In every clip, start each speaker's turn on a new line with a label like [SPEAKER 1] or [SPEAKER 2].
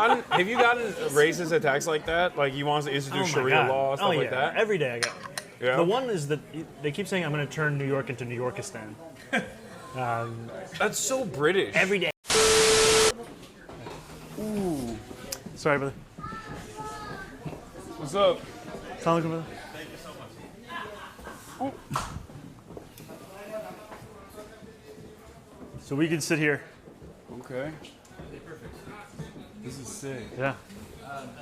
[SPEAKER 1] gotten racist attacks like that? Like he wants to institute Sharia law, stuff like that?
[SPEAKER 2] Every day I get one.
[SPEAKER 1] Yeah.
[SPEAKER 2] The one is that they keep saying I'm going to turn New York into New Yorkistan.
[SPEAKER 1] That's so British.
[SPEAKER 2] Every day. Ooh. Sorry, brother.
[SPEAKER 1] What's up?
[SPEAKER 2] Assalamu alaikum, brother. Oh. So we can sit here.
[SPEAKER 1] Okay. This is sick.
[SPEAKER 2] Yeah.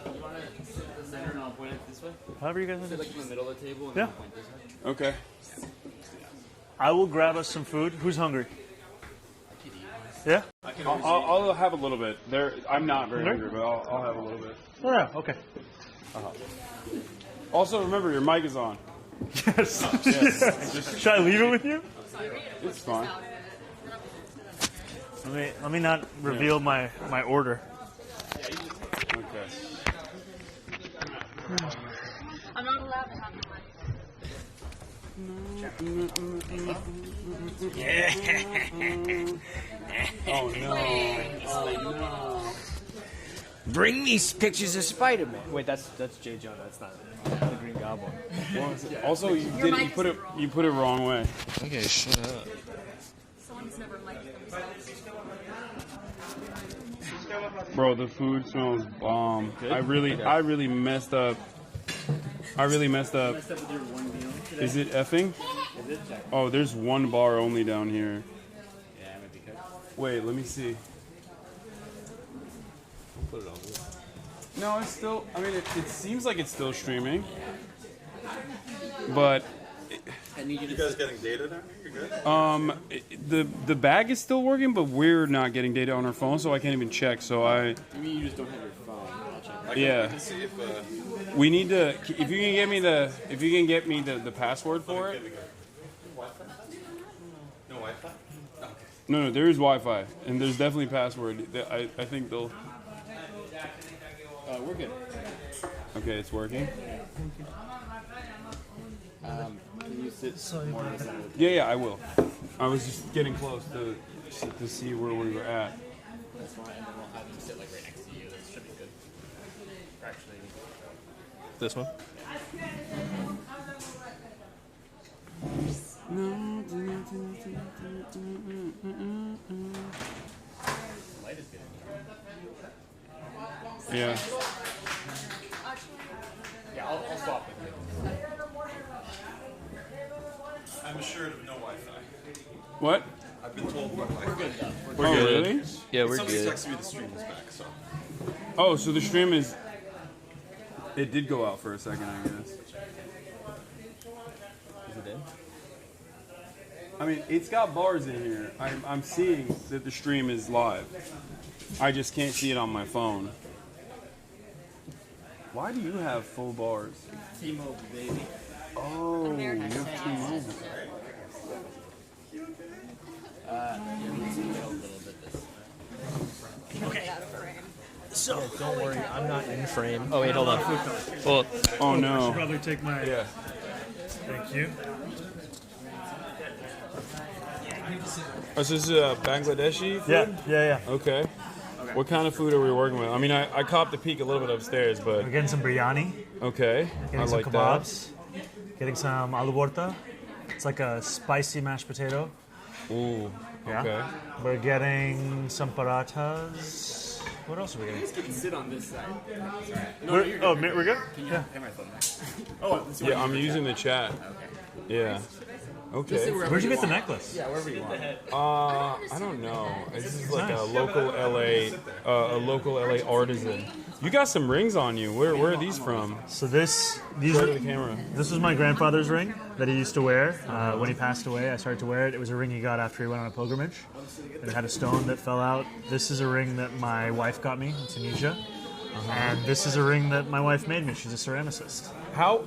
[SPEAKER 3] You want to sit in the center and I'll point it this way?
[SPEAKER 2] However you guys want to.
[SPEAKER 3] Sit like in the middle of the table and
[SPEAKER 2] Yeah.
[SPEAKER 3] then point this way.
[SPEAKER 1] Okay.
[SPEAKER 2] I will grab us some food. Who's hungry? Yeah?
[SPEAKER 1] I'll have a little bit. I'm not very hungry, but I'll have a little bit.
[SPEAKER 2] Oh, yeah. Okay.
[SPEAKER 1] Also, remember, your mic is on.
[SPEAKER 2] Yes. Should I leave it with you?
[SPEAKER 1] It's fine.
[SPEAKER 2] Let me not reveal my order.
[SPEAKER 1] Okay.
[SPEAKER 4] I'm not allowed to have
[SPEAKER 1] Oh no.
[SPEAKER 5] Bring me pictures of Spider-Man. Wait, that's J. Jonah. That's not the Green Goblin.
[SPEAKER 1] Also, you put it wrong way.
[SPEAKER 5] Okay, shut up.
[SPEAKER 4] Someone's never liked
[SPEAKER 1] Bro, the food smells bomb. I really messed up. Is it effing? Oh, there's one bar only down here.
[SPEAKER 3] Yeah, it might be good.
[SPEAKER 1] Wait, let me see.
[SPEAKER 3] Put it on.
[SPEAKER 1] No, it's still. I mean, it seems like it's still streaming, but
[SPEAKER 3] I need you
[SPEAKER 6] You guys getting data now? You're good?
[SPEAKER 1] the bag is still working, but we're not getting data on our phone, so I can't even check. So
[SPEAKER 3] I mean, you just don't have your phone. I'll check.
[SPEAKER 6] I
[SPEAKER 1] yeah.
[SPEAKER 6] can see if
[SPEAKER 1] We need to. If you can get me the password for it.
[SPEAKER 6] Wi-Fi? No Wi-Fi? Okay.
[SPEAKER 1] No, there is Wi-Fi, and there's definitely password. I think they'll.
[SPEAKER 3] We're good.
[SPEAKER 1] Okay, it's working.
[SPEAKER 3] Can you sit more on the center?
[SPEAKER 1] Yeah, I will. I was just getting close to see where we were at.
[SPEAKER 3] That's fine, and then we'll have you sit like right next to you. That should be good. Actually,
[SPEAKER 5] This one?
[SPEAKER 3] light is good.
[SPEAKER 1] Yeah.
[SPEAKER 3] Yeah, I'll swap with you.
[SPEAKER 6] I'm assured of no Wi-Fi.
[SPEAKER 1] What?
[SPEAKER 6] I've been told no Wi-Fi.
[SPEAKER 3] We're good though.
[SPEAKER 1] Oh, really?
[SPEAKER 5] Yeah, we're
[SPEAKER 6] Somebody
[SPEAKER 5] good.
[SPEAKER 6] texted me the stream is back, so.
[SPEAKER 1] Oh, so the stream is. It did go out for a second, I guess.
[SPEAKER 3] Is it in?
[SPEAKER 1] I mean, it's got bars in here. I'm seeing that the stream is live. I just can't see it on my phone. Why do you have full bars?
[SPEAKER 3] T-Mobile, baby.
[SPEAKER 1] Oh, you have T-Mobile.
[SPEAKER 5] So don't worry, I'm not in frame. Oh wait, hold on. Well,
[SPEAKER 1] Oh no.
[SPEAKER 2] Probably take my.
[SPEAKER 1] Yeah.
[SPEAKER 2] Thank you.
[SPEAKER 1] Oh, so this is Bangladeshi food?
[SPEAKER 2] Yeah.
[SPEAKER 1] Okay. What kind of food are we working with? I mean, I copped a peek a little bit upstairs, but
[SPEAKER 2] We're getting some biryani.
[SPEAKER 1] okay.
[SPEAKER 2] Getting
[SPEAKER 1] I
[SPEAKER 2] some
[SPEAKER 1] like
[SPEAKER 2] kebabs. Getting some aloo borta. It's like a spicy mashed potato.
[SPEAKER 1] that. Ooh.
[SPEAKER 2] Yeah.
[SPEAKER 1] Okay.
[SPEAKER 2] We're getting some parathas. What else are we getting?
[SPEAKER 3] You can sit on this side. Sorry.
[SPEAKER 2] We're good?
[SPEAKER 3] Can you
[SPEAKER 2] Yeah.
[SPEAKER 3] have my phone? Oh, this
[SPEAKER 1] Yeah, I'm using the chat. Yeah. Okay.
[SPEAKER 2] Where'd you get the necklace?
[SPEAKER 3] Yeah, wherever you want.
[SPEAKER 1] I don't know. This is like a local LA artisan. You got some rings on you. Where are these from?
[SPEAKER 2] So these
[SPEAKER 1] Show
[SPEAKER 2] are
[SPEAKER 1] to the camera.
[SPEAKER 2] This was my grandfather's ring that he used to wear. When he passed away, I started to wear it. It was a ring he got after he went on a pilgrimage. It had a stone that fell out. This is a ring that my wife got me in Tunisia. And this is a ring that my wife made me. She's a ceramicist.
[SPEAKER 1] How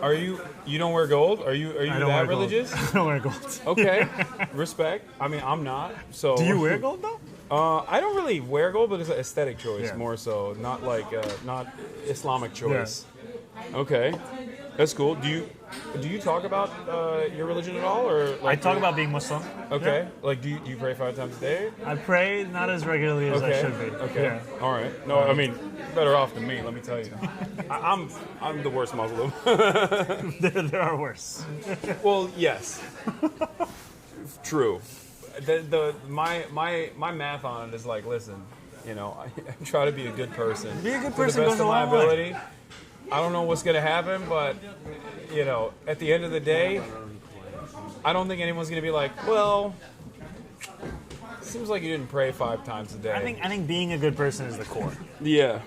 [SPEAKER 1] are you? You don't wear gold? Are you
[SPEAKER 2] I don't
[SPEAKER 1] that
[SPEAKER 2] wear
[SPEAKER 1] religious?
[SPEAKER 2] gold. I don't wear gold.
[SPEAKER 1] Okay, respect. I mean, I'm not. So.
[SPEAKER 2] Do you wear gold though?
[SPEAKER 1] I don't really wear gold, but it's an aesthetic choice
[SPEAKER 2] Yeah.
[SPEAKER 1] more so, not like not Islamic choice. Okay. That's cool. Do you talk about your religion at all, or
[SPEAKER 2] I talk about being Muslim.
[SPEAKER 1] Okay. Like, do you pray 5 times a day?
[SPEAKER 2] I pray not as regularly as I should be.
[SPEAKER 1] Okay.
[SPEAKER 2] Yeah.
[SPEAKER 1] All right. No, I mean, better off than me. Let me tell you. I'm the worst Muslim.
[SPEAKER 2] There are worse.
[SPEAKER 1] Well, yes. True. My math on it is like, listen, you know, I try to be a good person.
[SPEAKER 2] Be a good
[SPEAKER 1] To
[SPEAKER 2] person
[SPEAKER 1] the
[SPEAKER 2] goes
[SPEAKER 1] best
[SPEAKER 2] a
[SPEAKER 1] of my
[SPEAKER 2] long way.
[SPEAKER 1] ability. I don't know what's gonna happen, but you know, at the end of the day, I don't think anyone's gonna be like, well, seems like you didn't pray 5 times a day.
[SPEAKER 2] I think being a good person is the core.
[SPEAKER 1] Yeah.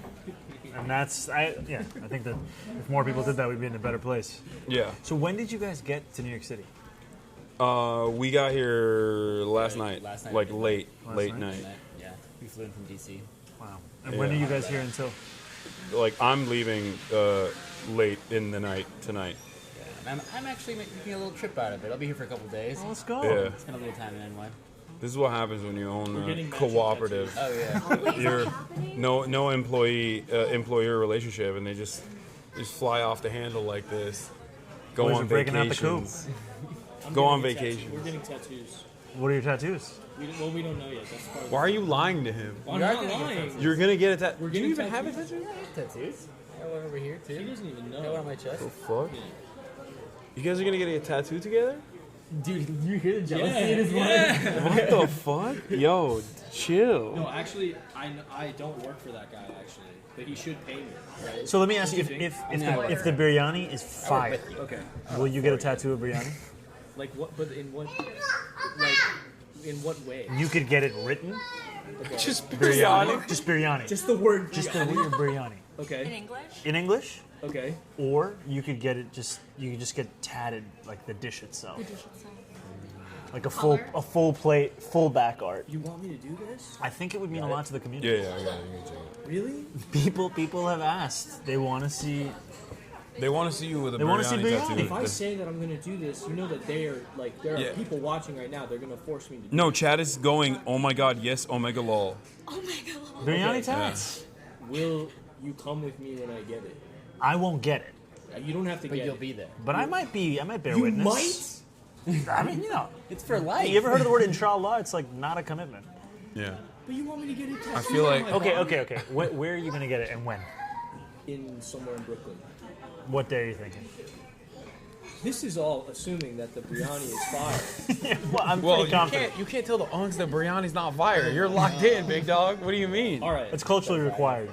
[SPEAKER 2] And I think that if more people did that, we'd be in a better place.
[SPEAKER 1] Yeah.
[SPEAKER 2] So when did you guys get to New York City?
[SPEAKER 1] We got here last night, like late night.
[SPEAKER 3] Yeah, we flew in from DC.
[SPEAKER 2] Wow. And when are you guys here until?
[SPEAKER 1] Like I'm leaving late in the night tonight.
[SPEAKER 3] Yeah, I'm actually making a little trip out of it. I'll be here for a couple days.
[SPEAKER 2] Let's go.
[SPEAKER 1] Yeah.
[SPEAKER 3] Spend a little time in NY.
[SPEAKER 1] This is what happens when you own a cooperative.
[SPEAKER 3] Oh yeah.
[SPEAKER 1] You're no employer relationship, and they just fly off the handle like this. Go
[SPEAKER 2] Boys
[SPEAKER 1] on
[SPEAKER 2] are breaking out the
[SPEAKER 1] vacations. Go on vacation.
[SPEAKER 7] We're getting tattoos.
[SPEAKER 2] What are your tattoos?
[SPEAKER 7] We don't know yet. That's part of
[SPEAKER 1] Why are you lying to him?
[SPEAKER 7] I'm not lying.
[SPEAKER 1] You're gonna get a tattoo.
[SPEAKER 7] We're
[SPEAKER 1] Do you
[SPEAKER 7] getting
[SPEAKER 1] even have a
[SPEAKER 7] tattoos.
[SPEAKER 1] tattoo?
[SPEAKER 3] Tattoos. I got one over here too.
[SPEAKER 7] He doesn't even
[SPEAKER 3] I got one
[SPEAKER 7] know.
[SPEAKER 3] on my chest.
[SPEAKER 1] Fuck. You guys are gonna get a tattoo together?
[SPEAKER 3] Dude, you hear the jealousy
[SPEAKER 7] Yeah,
[SPEAKER 3] in his
[SPEAKER 7] yeah.
[SPEAKER 1] What the fuck? Yo, chill.
[SPEAKER 7] No, actually, I don't work for that guy actually, but he should pay me, right?
[SPEAKER 2] So let me ask you, if the biryani is fire,
[SPEAKER 7] Okay.
[SPEAKER 2] will you get a tattoo of biryani?
[SPEAKER 7] Like what? But in what? In what way?
[SPEAKER 2] You could get it written.
[SPEAKER 1] Just
[SPEAKER 2] Biryani. Just biryani.
[SPEAKER 7] Just the word.
[SPEAKER 2] Just the word biryani.
[SPEAKER 4] In
[SPEAKER 7] Okay.
[SPEAKER 4] English?
[SPEAKER 2] In English,
[SPEAKER 7] Okay.
[SPEAKER 2] or you could get it you could just get tatted like the dish itself,
[SPEAKER 4] The dish itself.
[SPEAKER 2] like a full plate, full back art.
[SPEAKER 7] You want me to do this?
[SPEAKER 2] I think it would mean a lot to the community.
[SPEAKER 1] Yeah, I got it.
[SPEAKER 7] Really?
[SPEAKER 2] People have asked. They want to see.
[SPEAKER 1] They want to see you with a
[SPEAKER 2] They wanna see
[SPEAKER 1] biryani
[SPEAKER 2] biryani.
[SPEAKER 1] tattoo.
[SPEAKER 7] If I say that I'm gonna do this, you know that there are
[SPEAKER 1] Yeah.
[SPEAKER 7] people watching right now. They're gonna force me to. do
[SPEAKER 1] No, Chad is going, oh my god, yes, omega lol.
[SPEAKER 4] Oh my god.
[SPEAKER 2] Biryani
[SPEAKER 7] Okay.
[SPEAKER 2] tats.
[SPEAKER 7] Will you come with me when I get it?
[SPEAKER 2] I won't get it,
[SPEAKER 7] You don't have to
[SPEAKER 3] But
[SPEAKER 7] get
[SPEAKER 3] you'll
[SPEAKER 7] it.
[SPEAKER 3] be there.
[SPEAKER 2] but I might bear
[SPEAKER 7] You
[SPEAKER 2] witness.
[SPEAKER 7] might.
[SPEAKER 2] I mean,
[SPEAKER 3] It's for life.
[SPEAKER 2] you ever heard of the word inshallah? It's like not a commitment.
[SPEAKER 1] Yeah.
[SPEAKER 7] But you want me to get it tattooed?
[SPEAKER 1] I feel like-
[SPEAKER 7] on my body?
[SPEAKER 2] Okay. Where are you gonna get it and when?
[SPEAKER 7] In somewhere in Brooklyn.
[SPEAKER 2] What day are you thinking?
[SPEAKER 7] This is all assuming that the biryani is fire.
[SPEAKER 2] Well, I'm
[SPEAKER 1] Well,
[SPEAKER 2] pretty confident.
[SPEAKER 1] you can't tell the Unks that biryani's not fire. You're locked in, big dog. What do you mean?
[SPEAKER 7] All right,
[SPEAKER 2] It's culturally required.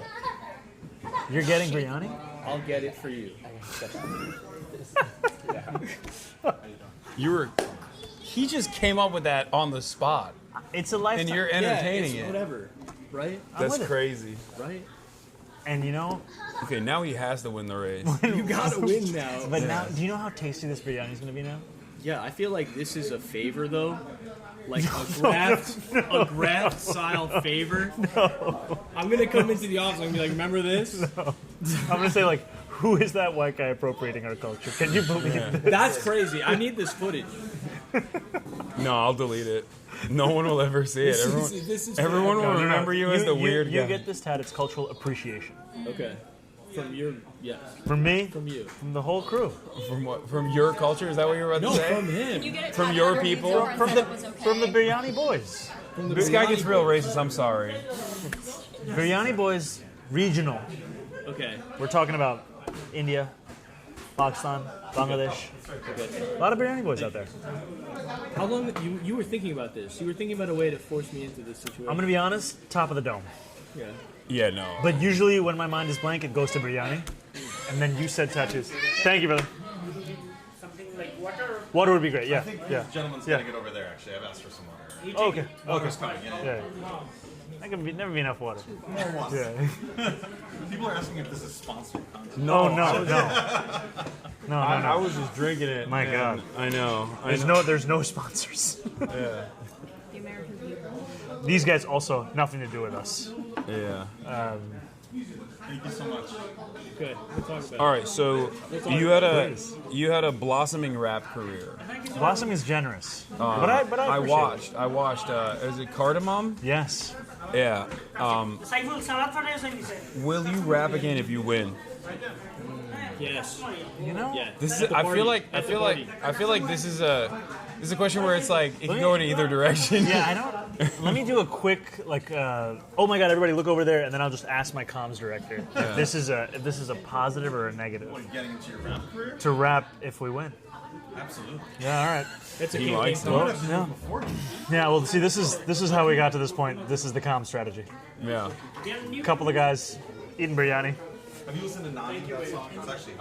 [SPEAKER 2] You're getting biryani?
[SPEAKER 7] I'll get it for you.
[SPEAKER 1] He just came up with that on the spot,
[SPEAKER 2] It's a lifetime.
[SPEAKER 1] and you're entertaining
[SPEAKER 7] yeah, it's
[SPEAKER 1] it.
[SPEAKER 7] whatever, right?
[SPEAKER 1] That's
[SPEAKER 2] with it.
[SPEAKER 1] crazy.
[SPEAKER 7] Right?
[SPEAKER 2] And you know,
[SPEAKER 1] Okay, now he has to win the race.
[SPEAKER 7] You gotta win now.
[SPEAKER 2] but now, do you know how tasty this biryani is gonna be now?
[SPEAKER 7] Yeah, I feel like this is a favor though. Like a graft style favor. No. I'm gonna come into the office and be like, remember this?
[SPEAKER 2] I'm gonna say like, who is that white guy appropriating our culture? Can you believe this?
[SPEAKER 7] That's crazy. I need this footage.
[SPEAKER 1] No, I'll delete it. No one will ever see it.
[SPEAKER 7] This is
[SPEAKER 1] Everyone will
[SPEAKER 2] No, no, no.
[SPEAKER 1] remember you as the weird
[SPEAKER 2] You
[SPEAKER 1] guy.
[SPEAKER 2] get this tat. It's cultural appreciation.
[SPEAKER 7] Okay. From your yes.
[SPEAKER 2] From me,
[SPEAKER 7] From you.
[SPEAKER 2] from the whole crew,
[SPEAKER 1] From what? From your culture? Is that what you were about
[SPEAKER 7] No,
[SPEAKER 1] to say?
[SPEAKER 7] from him.
[SPEAKER 4] You get it
[SPEAKER 1] From
[SPEAKER 4] tattooed
[SPEAKER 1] your
[SPEAKER 4] or you
[SPEAKER 1] people?
[SPEAKER 4] told
[SPEAKER 2] from
[SPEAKER 4] her
[SPEAKER 2] the
[SPEAKER 4] that was okay?
[SPEAKER 2] from the biryani boys.
[SPEAKER 1] This guy gets real racist. I'm sorry.
[SPEAKER 2] Biryani boys, regional.
[SPEAKER 7] Okay.
[SPEAKER 2] We're talking about India, Pakistan, Bangladesh. A lot of biryani boys out there.
[SPEAKER 7] How long you were thinking about this? You were thinking about a way to force me into this situation.
[SPEAKER 2] I'm gonna be honest, top of the dome.
[SPEAKER 7] Yeah.
[SPEAKER 1] Yeah, no.
[SPEAKER 2] But usually when my mind is blank, it goes to biryani. And then you said tattoos. Thank you, brother.
[SPEAKER 8] Something like water.
[SPEAKER 2] Water would be great. Yeah.
[SPEAKER 6] I think
[SPEAKER 2] Yeah.
[SPEAKER 6] the gentleman's
[SPEAKER 2] Yeah.
[SPEAKER 6] gonna get over there. Actually, I've asked for some water.
[SPEAKER 2] Oh, okay.
[SPEAKER 6] Water's coming. Yeah.
[SPEAKER 2] Yeah. That can never be enough water. Yeah.
[SPEAKER 6] People are asking if this is sponsored content.
[SPEAKER 2] No, no, no. No,
[SPEAKER 1] I
[SPEAKER 2] no, no.
[SPEAKER 1] was just drinking it.
[SPEAKER 2] My
[SPEAKER 1] and
[SPEAKER 2] God.
[SPEAKER 1] I know.
[SPEAKER 2] There's no sponsors.
[SPEAKER 1] Yeah.
[SPEAKER 4] The American people.
[SPEAKER 2] These guys also nothing to do with us.
[SPEAKER 1] Yeah.
[SPEAKER 6] Thank you so much.
[SPEAKER 7] Good. We'll talk about
[SPEAKER 1] All right. So you had a blossoming rap career.
[SPEAKER 2] Blossom is generous. But I appreciate it.
[SPEAKER 1] I watched. Is it Cardamom?
[SPEAKER 2] Yes.
[SPEAKER 1] Yeah. Will you rap again if you win?
[SPEAKER 7] Yes.
[SPEAKER 2] You know?
[SPEAKER 7] Yeah.
[SPEAKER 1] This is.
[SPEAKER 7] At the
[SPEAKER 1] I
[SPEAKER 7] party.
[SPEAKER 1] feel like. I
[SPEAKER 7] At the
[SPEAKER 1] feel like.
[SPEAKER 7] party.
[SPEAKER 1] I feel like this is a. This is a question where it's like it can go in either direction.
[SPEAKER 2] Yeah, I don't. Let me do a quick like. Oh my God! Everybody, look over there, and then I'll just ask my comms director if this is a positive or a negative
[SPEAKER 6] What, getting into your rap career?
[SPEAKER 2] to rap if we win.
[SPEAKER 6] Absolutely.
[SPEAKER 2] Yeah. All right.
[SPEAKER 7] It's a
[SPEAKER 1] He
[SPEAKER 7] game.
[SPEAKER 1] likes
[SPEAKER 2] Well,
[SPEAKER 1] it.
[SPEAKER 2] yeah. Yeah. Well, see, this is how we got to this point. This is the comm strategy.
[SPEAKER 1] Yeah.
[SPEAKER 2] A couple of guys eating biryani.
[SPEAKER 6] Have you listened to Nani? That song? It's actually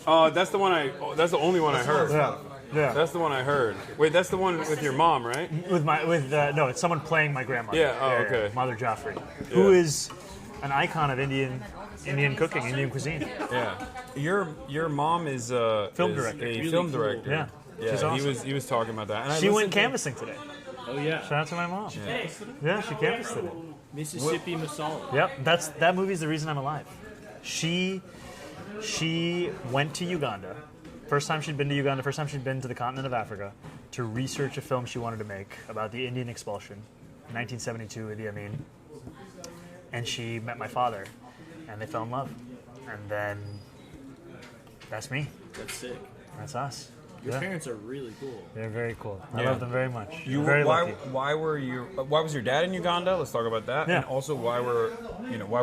[SPEAKER 6] hot.
[SPEAKER 1] That's the one I. That's the only one I heard.
[SPEAKER 2] Yeah. Yeah.
[SPEAKER 1] That's the one I heard. Wait, that's the one with your mom, right?
[SPEAKER 2] No, it's someone playing my grandmother.
[SPEAKER 1] Yeah, oh, okay.
[SPEAKER 2] Mother Joffrey, who is an icon of Indian cooking, Indian cuisine.
[SPEAKER 1] Yeah. Your mom is
[SPEAKER 2] Film
[SPEAKER 1] is
[SPEAKER 2] director.
[SPEAKER 1] a
[SPEAKER 2] Really
[SPEAKER 1] film
[SPEAKER 7] cool.
[SPEAKER 1] director.
[SPEAKER 2] Yeah.
[SPEAKER 1] Yeah.
[SPEAKER 2] She's awesome.
[SPEAKER 1] He was talking about that. And I
[SPEAKER 2] She went
[SPEAKER 1] listened to-
[SPEAKER 2] canvassing today.
[SPEAKER 7] Oh yeah.
[SPEAKER 2] Shout out to my mom. Yeah, she canvassed today.
[SPEAKER 7] Mississippi Masala.
[SPEAKER 2] Yep, that movie's the reason I'm alive. She went to Uganda. First time she'd been to Uganda, first time she'd been to the continent of Africa to research a film she wanted to make about the Indian expulsion, 1972 Idi Amin. And she met my father, and they fell in love. And then that's me.
[SPEAKER 7] That's sick.
[SPEAKER 2] That's us.
[SPEAKER 7] Your
[SPEAKER 2] Yeah.
[SPEAKER 7] parents are really cool.
[SPEAKER 2] They're very cool. I
[SPEAKER 1] Yeah.
[SPEAKER 2] love them very much.
[SPEAKER 1] You
[SPEAKER 2] very
[SPEAKER 1] why
[SPEAKER 2] lucky.
[SPEAKER 1] why was your dad in Uganda? Let's talk about that.
[SPEAKER 2] Yeah.
[SPEAKER 1] And also why were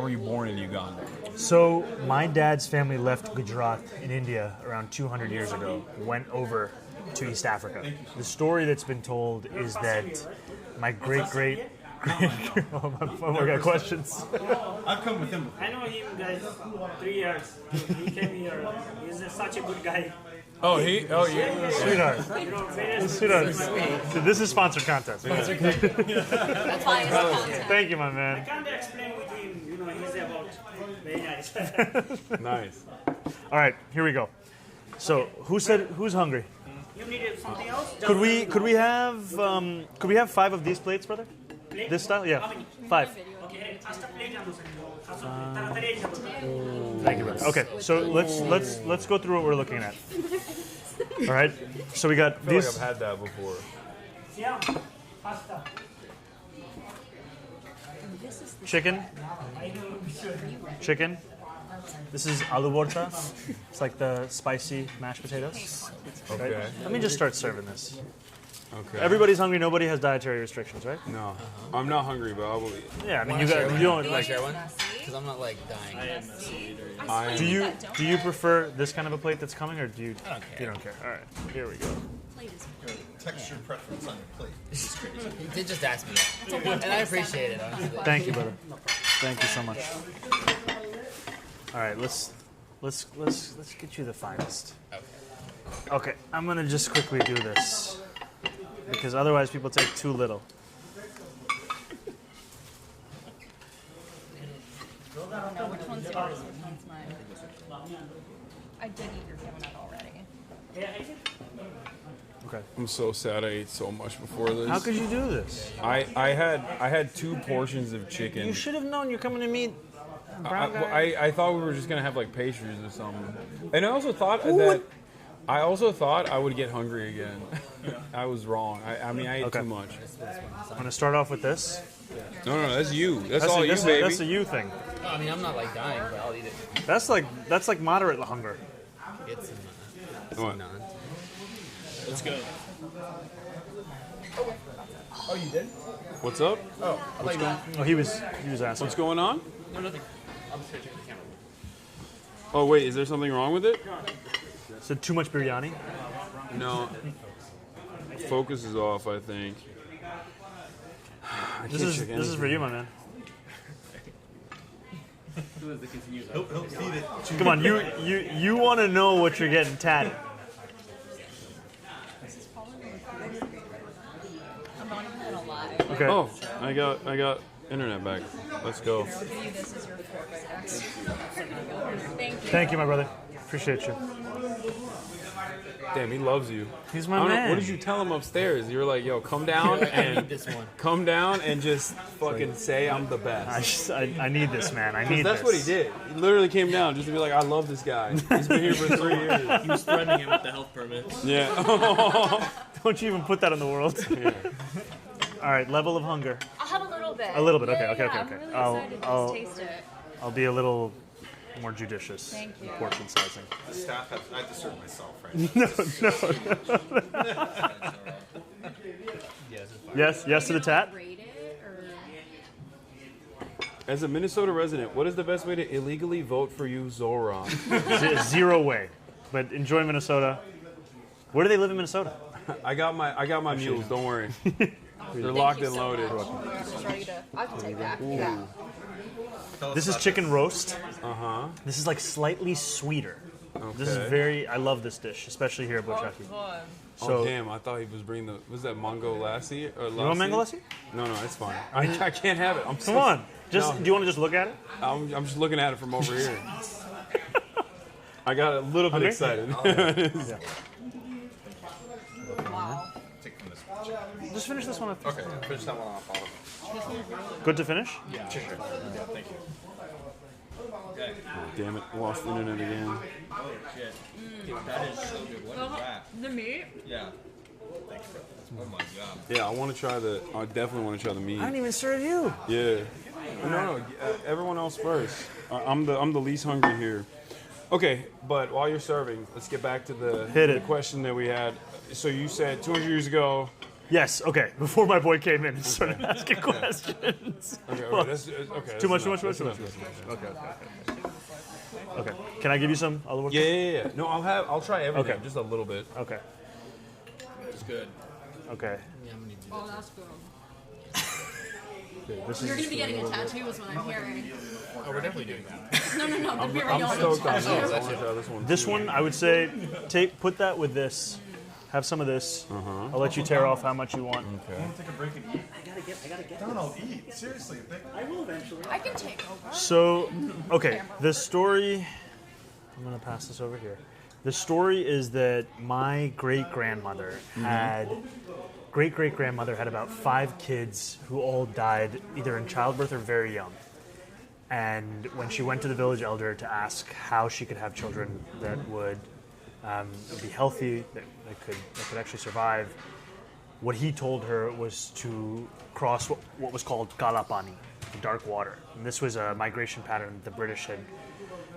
[SPEAKER 1] you born in Uganda?
[SPEAKER 2] So my dad's family left Gujarat in India around 200 years ago, went over to East Africa. The story that's been told is that my great oh my God, questions.
[SPEAKER 6] I've come with him before.
[SPEAKER 8] I know him, guys, 3 years. He came here. He's such a good guy.
[SPEAKER 1] Yeah.
[SPEAKER 2] Sweetheart.
[SPEAKER 8] You know, very
[SPEAKER 2] Sweetheart. So this is sponsored content.
[SPEAKER 4] That's why it's content.
[SPEAKER 2] Thank you, my man.
[SPEAKER 8] can't explain with him. You know, he's about very nice.
[SPEAKER 1] Nice.
[SPEAKER 2] All right, here we go. So who's hungry?
[SPEAKER 8] You need something else?
[SPEAKER 2] Could we have 5 of these plates, brother? This style? Yeah. 5.
[SPEAKER 8] Okay, first plate
[SPEAKER 2] Thank you, brother. Okay, so let's go through what we're looking at. All right. So we got
[SPEAKER 1] I feel like
[SPEAKER 2] these.
[SPEAKER 1] I've had that before.
[SPEAKER 8] Yeah, pasta.
[SPEAKER 2] Chicken. This is aloo borta. It's like the spicy mashed potatoes. Right?
[SPEAKER 1] Okay.
[SPEAKER 2] Let me just start serving this.
[SPEAKER 1] Okay.
[SPEAKER 2] Everybody's hungry. Nobody has dietary restrictions, right?
[SPEAKER 1] No, I'm not hungry, but I will eat.
[SPEAKER 2] Yeah, I mean you don't like.
[SPEAKER 3] Share one? Because I'm not like dying.
[SPEAKER 7] I am messy eater.
[SPEAKER 1] I
[SPEAKER 2] Do you prefer this kind of a plate that's coming, or do you?
[SPEAKER 3] I don't care.
[SPEAKER 2] You don't care. All right, here we go.
[SPEAKER 6] Texture preference on your plate. This is crazy.
[SPEAKER 3] You did just ask me that. And I appreciate it, honestly.
[SPEAKER 2] Thank you, brother. Thank you so much. All right, let's get you the finest. Okay, I'm gonna just quickly do this because otherwise people take too little.
[SPEAKER 4] No, which one's yours? Which one's mine? I did eat your donut already.
[SPEAKER 2] Okay.
[SPEAKER 1] I'm so sad I ate so much before this.
[SPEAKER 2] How could you do this?
[SPEAKER 1] I had 2 portions of chicken.
[SPEAKER 2] You should have known you're coming to meet.
[SPEAKER 1] I thought we were just gonna have like pastries or something, and I also thought that I would get hungry again. I was wrong. I mean, I ate
[SPEAKER 2] Okay.
[SPEAKER 1] too much.
[SPEAKER 2] I'm gonna start off with this.
[SPEAKER 1] No, that's you. That's all you,
[SPEAKER 2] that's
[SPEAKER 1] baby.
[SPEAKER 2] That's a you thing.
[SPEAKER 3] No, I mean, I'm not like dying, but I'll eat it.
[SPEAKER 2] That's like moderate hunger.
[SPEAKER 3] It's
[SPEAKER 1] What?
[SPEAKER 3] none.
[SPEAKER 7] Let's go.
[SPEAKER 5] Oh, you did?
[SPEAKER 1] What's up?
[SPEAKER 2] Oh, he was asking.
[SPEAKER 1] What's going on?
[SPEAKER 3] No, nothing. I'm just gonna check the camera.
[SPEAKER 1] Oh wait, is there something wrong with it?
[SPEAKER 2] So too much biryani.
[SPEAKER 1] No. Focus is off, I think.
[SPEAKER 2] This is for you, my man.
[SPEAKER 6] He'll feed it.
[SPEAKER 2] Come on, you want to know what you're getting tatted.
[SPEAKER 4] I'm not even gonna lie.
[SPEAKER 2] Okay.
[SPEAKER 1] Oh, I got internet back. Let's go.
[SPEAKER 4] View this as your first. Thank you.
[SPEAKER 2] Thank you, my brother. Appreciate you.
[SPEAKER 1] Damn, he loves you.
[SPEAKER 2] He's
[SPEAKER 1] I
[SPEAKER 2] my
[SPEAKER 1] don't know,
[SPEAKER 2] man.
[SPEAKER 1] what did you tell him upstairs? You were like, "Yo, come down and
[SPEAKER 3] This one.
[SPEAKER 1] come down and just fucking say I'm the best."
[SPEAKER 2] I need this, man. I need
[SPEAKER 1] That's
[SPEAKER 2] this.
[SPEAKER 1] what he did. He literally came down just to be like, "I love this guy. He's been here for 3 years."
[SPEAKER 7] He was threatening it with the health permits.
[SPEAKER 1] Yeah.
[SPEAKER 2] Don't you even put that in the world. All right, level of hunger.
[SPEAKER 4] I'll have a little bit.
[SPEAKER 2] A little bit, okay,
[SPEAKER 4] Yeah,
[SPEAKER 2] okay,
[SPEAKER 4] yeah,
[SPEAKER 2] okay,
[SPEAKER 4] I'm
[SPEAKER 2] okay.
[SPEAKER 4] really
[SPEAKER 2] I'll-
[SPEAKER 4] excited to
[SPEAKER 2] I'll-
[SPEAKER 4] taste it.
[SPEAKER 2] I'll be a little more judicious
[SPEAKER 4] Thank you.
[SPEAKER 2] portion sizing.
[SPEAKER 6] The staff has, I have to serve myself, right?
[SPEAKER 2] Yes to the tat.
[SPEAKER 4] Rate it, or
[SPEAKER 1] As a Minnesota resident, what is the best way to illegally vote for you, Zoran?
[SPEAKER 2] Zero way. But enjoy Minnesota. Where do they live in Minnesota?
[SPEAKER 1] I got my mules. Don't worry. They're locked and loaded.
[SPEAKER 4] Just ready to. I can take that. Yeah.
[SPEAKER 2] This is chicken roast.
[SPEAKER 1] Uh-huh.
[SPEAKER 2] This is like slightly sweeter. This is
[SPEAKER 1] Okay.
[SPEAKER 2] very. I love this dish, especially here at Bochaki. So,
[SPEAKER 1] Oh damn! I thought he was bringing the. Was that mango lassi or lassi?
[SPEAKER 2] you want mango lassi?
[SPEAKER 1] No, it's fine. I can't have it.
[SPEAKER 2] Come on. Just
[SPEAKER 1] No.
[SPEAKER 2] do you want to just look at it?
[SPEAKER 1] I'm just looking at it from over here. I got a little bit
[SPEAKER 2] Okay.
[SPEAKER 1] excited.
[SPEAKER 4] Wow.
[SPEAKER 6] Take from this.
[SPEAKER 2] Just finish this one up.
[SPEAKER 6] Okay, finish that one off. All
[SPEAKER 2] Good to finish?
[SPEAKER 6] yeah, sure. Yeah, thank you.
[SPEAKER 1] Damn it! Lost internet again.
[SPEAKER 3] Oh shit. Dude, that is so good. What is that?
[SPEAKER 4] The meat.
[SPEAKER 3] Yeah. Thanks for that. Oh my god.
[SPEAKER 1] Yeah, I want to try the. I definitely want to try the meat.
[SPEAKER 2] I didn't even serve you.
[SPEAKER 1] Yeah. No. Everyone else first. I'm the least hungry here. Okay, but while you're serving, let's get back to the question that we had. So you said 200 years ago.
[SPEAKER 2] Yes. Okay. Before my boy came in and started asking questions.
[SPEAKER 1] Okay. Okay.
[SPEAKER 2] Too much.
[SPEAKER 1] That's
[SPEAKER 2] Okay.
[SPEAKER 1] enough.
[SPEAKER 2] Okay. Can I give you some olive oil?
[SPEAKER 1] Yeah. No, I'll try everything.
[SPEAKER 2] Okay.
[SPEAKER 1] Just a little bit.
[SPEAKER 2] Okay.
[SPEAKER 3] It's good.
[SPEAKER 2] Okay.
[SPEAKER 4] Oh, that's good.
[SPEAKER 2] This
[SPEAKER 4] You're
[SPEAKER 2] is
[SPEAKER 4] gonna be getting a tattoo, is what I'm hearing.
[SPEAKER 3] Oh, we're definitely doing that.
[SPEAKER 4] No. But we
[SPEAKER 1] I'm
[SPEAKER 4] already
[SPEAKER 1] stoked on this.
[SPEAKER 4] tattoo.
[SPEAKER 1] I want to try this one.
[SPEAKER 2] this one. I would say put that with this. Have some of this. I'll let you tear off how much you want.
[SPEAKER 1] Okay.
[SPEAKER 6] Take a break and eat. I gotta get. Don't I'll eat. Seriously.
[SPEAKER 4] I can take over.
[SPEAKER 2] So, okay, the story. I'm gonna pass this over here. The story is that my great grandmother had about 5 kids who all died either in childbirth or very young. And when she went to the village elder to ask how she could have children that would be healthy, that could actually survive, what he told her was to cross what was called Kalapani, the dark water. And this was a migration pattern the British had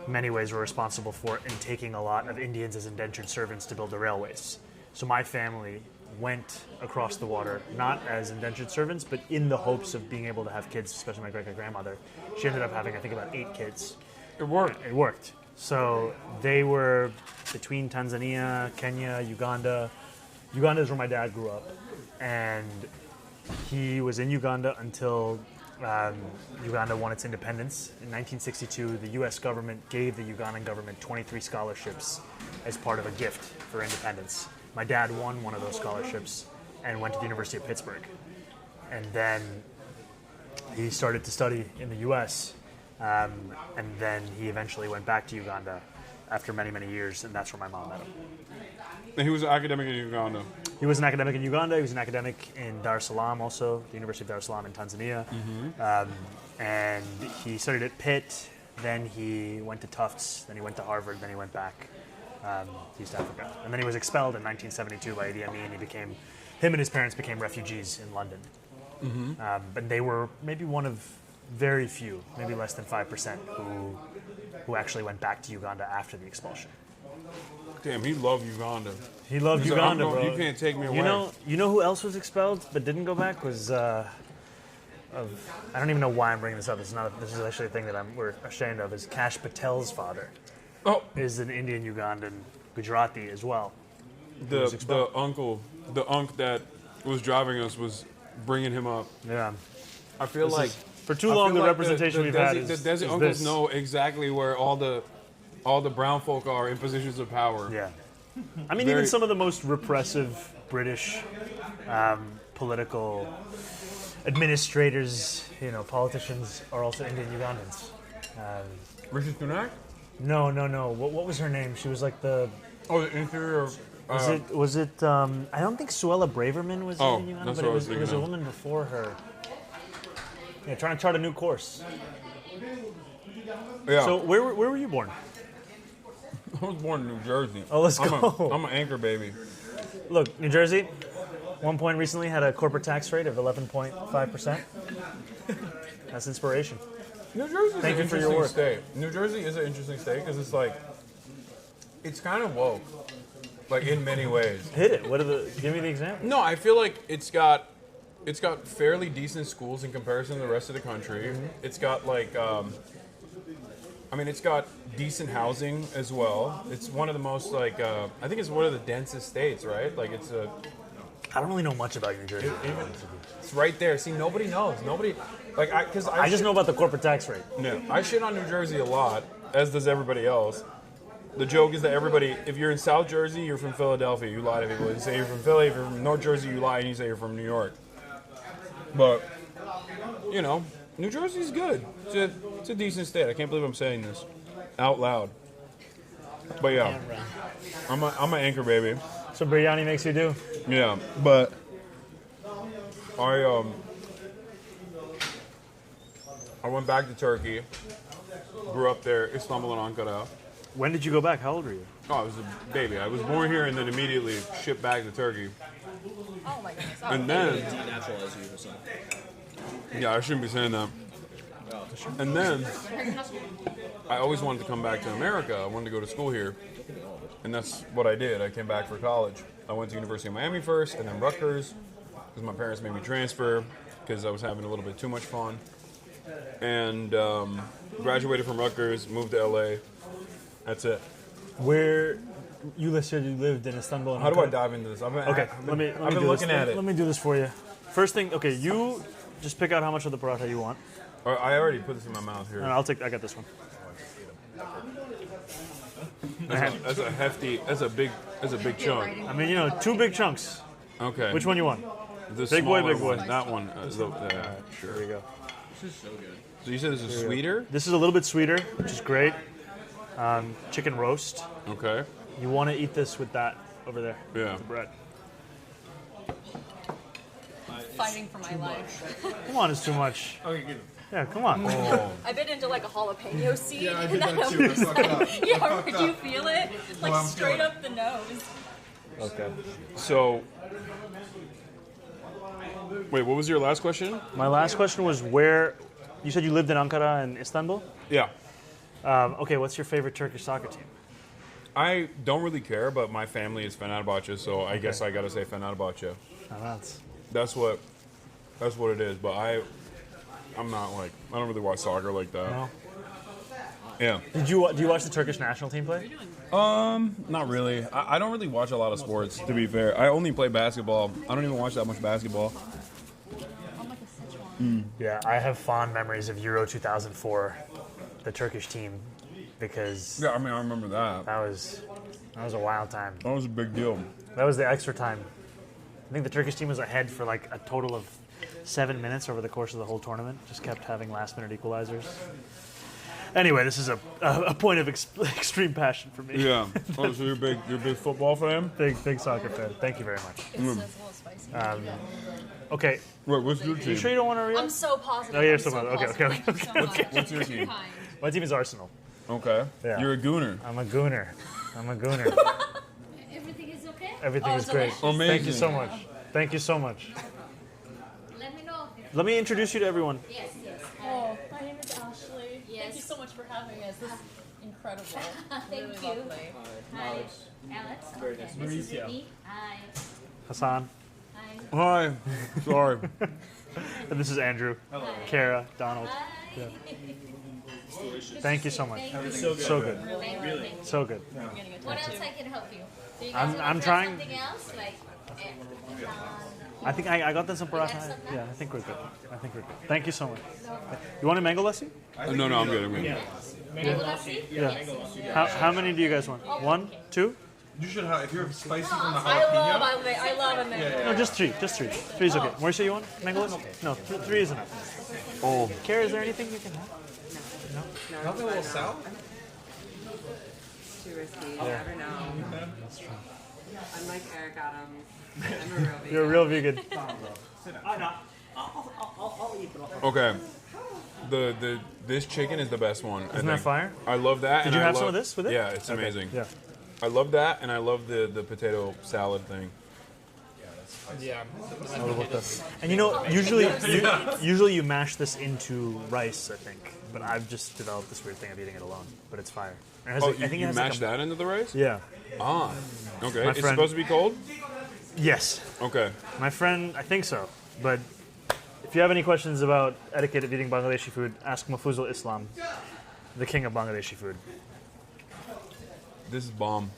[SPEAKER 2] in many ways were responsible for in taking a lot of Indians as indentured servants to build the railways. So my family went across the water, not as indentured servants, but in the hopes of being able to have kids, especially my great-grandmother. She ended up having, I think, about 8 kids.
[SPEAKER 1] It worked.
[SPEAKER 2] It worked. So they were between Tanzania, Kenya, Uganda. Uganda is where my dad grew up. And he was in Uganda until Uganda won its independence. In 1962, the U.S. government gave the Ugandan government 23 scholarships as part of a gift for independence. My dad won one of those scholarships and went to the University of Pittsburgh. And then he started to study in the U.S., and then he eventually went back to Uganda after many, many years, and that's where my mom met him.
[SPEAKER 1] And he was an academic in Uganda.
[SPEAKER 2] He was an academic in Uganda. He was an academic in Dar es Salaam also, the University of Dar es Salaam in Tanzania. And he studied at Pitt, then he went to Tufts, then he went to Harvard, then he went back to East Africa. And then he was expelled in 1972 by Idi Amin. Him and his parents became refugees in London. But they were maybe one of very few, maybe less than 5%, who actually went back to Uganda after the expulsion.
[SPEAKER 1] Damn, he loved Uganda.
[SPEAKER 2] He loved
[SPEAKER 1] He's like,
[SPEAKER 2] Uganda,
[SPEAKER 1] "I'm going-
[SPEAKER 2] bro.
[SPEAKER 1] you can't take me away."
[SPEAKER 2] You know who else was expelled but didn't go back was I don't even know why I'm bringing this up. This is actually a thing that we're ashamed of. Is Kash Patel's father
[SPEAKER 1] Oh,
[SPEAKER 2] is an Indian Ugandan Gujarati as well.
[SPEAKER 1] the uncle that was driving us was bringing him up.
[SPEAKER 2] Yeah.
[SPEAKER 1] I feel
[SPEAKER 2] This
[SPEAKER 1] like
[SPEAKER 2] is- for too long the representation we've had
[SPEAKER 1] the
[SPEAKER 2] is
[SPEAKER 1] desert
[SPEAKER 2] is
[SPEAKER 1] uncles
[SPEAKER 2] this.
[SPEAKER 1] know exactly where all the brown folk are in positions of power.
[SPEAKER 2] Yeah. I mean,
[SPEAKER 1] Very-
[SPEAKER 2] even some of the most repressive British political administrators, politicians are also Indian Ugandans.
[SPEAKER 1] Rishi Sunak?
[SPEAKER 2] No. What was her name? She was like the.
[SPEAKER 1] Oh, the interior.
[SPEAKER 2] Was it? I don't think Suella Braverman was
[SPEAKER 1] Oh,
[SPEAKER 2] in Uganda,
[SPEAKER 1] that's
[SPEAKER 2] but
[SPEAKER 1] what I
[SPEAKER 2] it
[SPEAKER 1] was
[SPEAKER 2] was a
[SPEAKER 1] thinking of.
[SPEAKER 2] woman before her. Yeah, trying to chart a new course.
[SPEAKER 1] Yeah.
[SPEAKER 2] So where were you born?
[SPEAKER 1] I was born in New Jersey.
[SPEAKER 2] Oh, let's go.
[SPEAKER 1] I'm an anchor baby.
[SPEAKER 2] Look, New Jersey, one point recently had a corporate tax rate of 11.5%. That's inspiration.
[SPEAKER 1] New Jersey is
[SPEAKER 2] Thank
[SPEAKER 1] an
[SPEAKER 2] you for your
[SPEAKER 1] interesting
[SPEAKER 2] work.
[SPEAKER 1] state. New Jersey is an interesting state because it's like, it's kind of woke, like in many ways.
[SPEAKER 2] Hit it. What are the? Give me the example.
[SPEAKER 1] No, I feel like it's got fairly decent schools in comparison to the rest of the country. It's got like, it's got decent housing as well. It's one of the most like, I think it's one of the densest states, right? Like it's a.
[SPEAKER 2] I don't really know much about New Jersey.
[SPEAKER 1] It's right there. See, nobody knows. Nobody, like,
[SPEAKER 2] I just know about the corporate tax rate.
[SPEAKER 1] No, I shit on New Jersey a lot, as does everybody else. The joke is that everybody, if you're in South Jersey, you're from Philadelphia. You lie to people. You say you're from Philly. If you're from North Jersey, you lie and you say you're from New York. But, New Jersey's good. It's a decent state. I can't believe I'm saying this out loud. But yeah, I'm an anchor baby.
[SPEAKER 2] So biryani makes you do.
[SPEAKER 1] Yeah, but I went back to Turkey, grew up there, Istanbul and Ankara.
[SPEAKER 2] When did you go back? How old were you?
[SPEAKER 1] Oh, I was a baby. I was born here and then immediately shipped back to Turkey.
[SPEAKER 4] Oh my goodness.
[SPEAKER 1] And then,
[SPEAKER 3] Naturalize you or something.
[SPEAKER 1] yeah, I shouldn't be saying that. And then, I always wanted to come back to America. I wanted to go to school here. And that's what I did. I came back for college. I went to University of Miami first, and then Rutgers, because my parents made me transfer, because I was having a little bit too much fun. And graduated from Rutgers, moved to LA. That's it.
[SPEAKER 2] Where you lived in Istanbul. And
[SPEAKER 1] How do I
[SPEAKER 2] Ankara?
[SPEAKER 1] dive into this? I've
[SPEAKER 2] Let me
[SPEAKER 1] been
[SPEAKER 2] do
[SPEAKER 1] looking
[SPEAKER 2] this.
[SPEAKER 1] at it.
[SPEAKER 2] Let me do this for you. First thing, okay, you just pick out how much of the paratha you want,
[SPEAKER 1] I already put this in my mouth here.
[SPEAKER 2] and I got this one.
[SPEAKER 1] That's a hefty. That's a big chunk.
[SPEAKER 2] I mean, 2 big chunks.
[SPEAKER 1] Okay.
[SPEAKER 2] Which one you want?
[SPEAKER 1] The
[SPEAKER 2] Big boy,
[SPEAKER 1] smaller
[SPEAKER 2] big boy.
[SPEAKER 1] one. That one. Sure.
[SPEAKER 2] There you go.
[SPEAKER 1] So you said this is sweeter?
[SPEAKER 2] This is a little bit sweeter, which is great. Chicken roast.
[SPEAKER 1] Okay.
[SPEAKER 2] You want to eat this with that over there.
[SPEAKER 1] Yeah.
[SPEAKER 2] The bread.
[SPEAKER 4] Fighting for my life.
[SPEAKER 2] Come on, it's too much.
[SPEAKER 6] Okay, good.
[SPEAKER 2] Yeah, come on.
[SPEAKER 4] I bit into like a jalapeno seed.
[SPEAKER 6] Yeah, I
[SPEAKER 4] and
[SPEAKER 6] did
[SPEAKER 4] then
[SPEAKER 6] that too. I
[SPEAKER 4] was
[SPEAKER 6] fucked up.
[SPEAKER 4] like, yeah,
[SPEAKER 6] I fucked
[SPEAKER 4] did you
[SPEAKER 6] up.
[SPEAKER 4] feel it? Like
[SPEAKER 6] I'm
[SPEAKER 4] straight
[SPEAKER 6] feeling
[SPEAKER 4] up the nose.
[SPEAKER 2] Okay.
[SPEAKER 1] So. Wait, what was your last question?
[SPEAKER 2] My last question was where. You said you lived in Ankara and Istanbul.
[SPEAKER 1] Yeah.
[SPEAKER 2] Okay, what's your favorite Turkish soccer team?
[SPEAKER 1] I don't really care, but my family is Fenerbahce, so I guess I gotta say Fenerbahce.
[SPEAKER 2] Oh,
[SPEAKER 1] That's what it is. But I'm not like, I don't really watch soccer like that.
[SPEAKER 2] No.
[SPEAKER 1] Yeah.
[SPEAKER 2] Do you watch the Turkish national team play?
[SPEAKER 1] Not really. I don't really watch a lot of sports, to be fair. I only play basketball. I don't even watch that much basketball.
[SPEAKER 2] Yeah, I have fond memories of Euro 2004, the Turkish team, because
[SPEAKER 1] Yeah, I mean, I remember that.
[SPEAKER 2] that was a wild time.
[SPEAKER 1] That was a big deal.
[SPEAKER 2] That was the extra time. I think the Turkish team was ahead for like a total of 7 minutes over the course of the whole tournament. Just kept having last-minute equalizers. Anyway, this is a point of extreme passion for me.
[SPEAKER 1] Yeah. Oh, so you're a big football fan?
[SPEAKER 2] Big soccer fan. Thank you very much.
[SPEAKER 4] It's a little spicy.
[SPEAKER 2] Okay,
[SPEAKER 1] Wait, what's your team?
[SPEAKER 2] you sure you don't want to read?
[SPEAKER 4] I'm so positive.
[SPEAKER 2] Oh, you're
[SPEAKER 4] I'm
[SPEAKER 2] so positive. Okay,
[SPEAKER 4] positive.
[SPEAKER 2] okay,
[SPEAKER 4] Thank you so much.
[SPEAKER 1] What's your
[SPEAKER 4] You're
[SPEAKER 1] team?
[SPEAKER 4] kind.
[SPEAKER 2] My team is Arsenal.
[SPEAKER 1] Okay.
[SPEAKER 2] Yeah.
[SPEAKER 1] You're a gooner.
[SPEAKER 2] I'm a gooner.
[SPEAKER 9] Everything is okay?
[SPEAKER 2] Everything
[SPEAKER 4] Oh,
[SPEAKER 2] is great.
[SPEAKER 4] delicious.
[SPEAKER 1] Amazing.
[SPEAKER 2] Thank you so much. Thank you so much.
[SPEAKER 9] Let me know.
[SPEAKER 2] Let me introduce you to everyone.
[SPEAKER 9] Yes, yes.
[SPEAKER 4] Oh, my name is Ashley.
[SPEAKER 9] Yes.
[SPEAKER 4] Thank you so much for having us. This is incredible.
[SPEAKER 9] Thank
[SPEAKER 4] really
[SPEAKER 9] you.
[SPEAKER 4] lovely.
[SPEAKER 9] Hi, Alex.
[SPEAKER 3] Very nice.
[SPEAKER 9] This is me. Hi.
[SPEAKER 2] Hassan.
[SPEAKER 9] Hi.
[SPEAKER 1] Hi. Sorry.
[SPEAKER 2] And this is Andrew. Kara. Donald.
[SPEAKER 9] Hi.
[SPEAKER 2] Thank you so much.
[SPEAKER 9] Thank you.
[SPEAKER 2] So good.
[SPEAKER 9] Really?
[SPEAKER 2] So good.
[SPEAKER 9] What else I can help you? Do you
[SPEAKER 2] I'm-
[SPEAKER 9] guys
[SPEAKER 2] I'm
[SPEAKER 9] want to
[SPEAKER 2] trying-
[SPEAKER 9] something else? Like,
[SPEAKER 2] I think I got them some paratha.
[SPEAKER 9] got some now?
[SPEAKER 2] Yeah, I think we're good. Thank you so much. You want a mango lassi?
[SPEAKER 1] No, I'm good. I'm good.
[SPEAKER 9] mango lassi?
[SPEAKER 2] Yeah. How many do you guys want? 1, 2?
[SPEAKER 6] You should have, if you're spicy from the
[SPEAKER 4] I love,
[SPEAKER 6] jalapeno.
[SPEAKER 4] I love a mango.
[SPEAKER 2] No, just 3. Just 3. 3 is okay. Mauricio, you want mango lassi? No, 3 is enough. Oh. Kara, is there anything you can have?
[SPEAKER 6] Nothing a little sour?
[SPEAKER 10] Too risky. You never know.
[SPEAKER 2] That's true.
[SPEAKER 10] Unlike Eric Adams, I'm a real vegan.
[SPEAKER 2] You're a real vegan.
[SPEAKER 1] Okay. This chicken is the best one. I
[SPEAKER 2] Isn't that
[SPEAKER 1] think.
[SPEAKER 2] fire?
[SPEAKER 1] I love that.
[SPEAKER 2] Did
[SPEAKER 1] and
[SPEAKER 2] you
[SPEAKER 1] I
[SPEAKER 2] have
[SPEAKER 1] love,
[SPEAKER 2] some of this with it?
[SPEAKER 1] Yeah, it's
[SPEAKER 2] Okay.
[SPEAKER 1] amazing.
[SPEAKER 2] Yeah.
[SPEAKER 1] I love that, and I love the potato salad thing.
[SPEAKER 7] Yeah.
[SPEAKER 2] And usually you mash this into rice, I think. but I've just developed this weird thing of eating it alone. But it's fire. It has
[SPEAKER 1] Oh,
[SPEAKER 2] I think it
[SPEAKER 1] you
[SPEAKER 2] has
[SPEAKER 1] mashed that into the rice?
[SPEAKER 2] Yeah.
[SPEAKER 1] Ah, okay.
[SPEAKER 2] My
[SPEAKER 1] It's
[SPEAKER 2] friend-
[SPEAKER 1] supposed to be cold?
[SPEAKER 2] Yes.
[SPEAKER 1] Okay.
[SPEAKER 2] My friend, I think so. But if you have any questions about etiquette of eating Bangladeshi food, ask Mafuzul Islam, the king of Bangladeshi food.
[SPEAKER 1] This is bomb.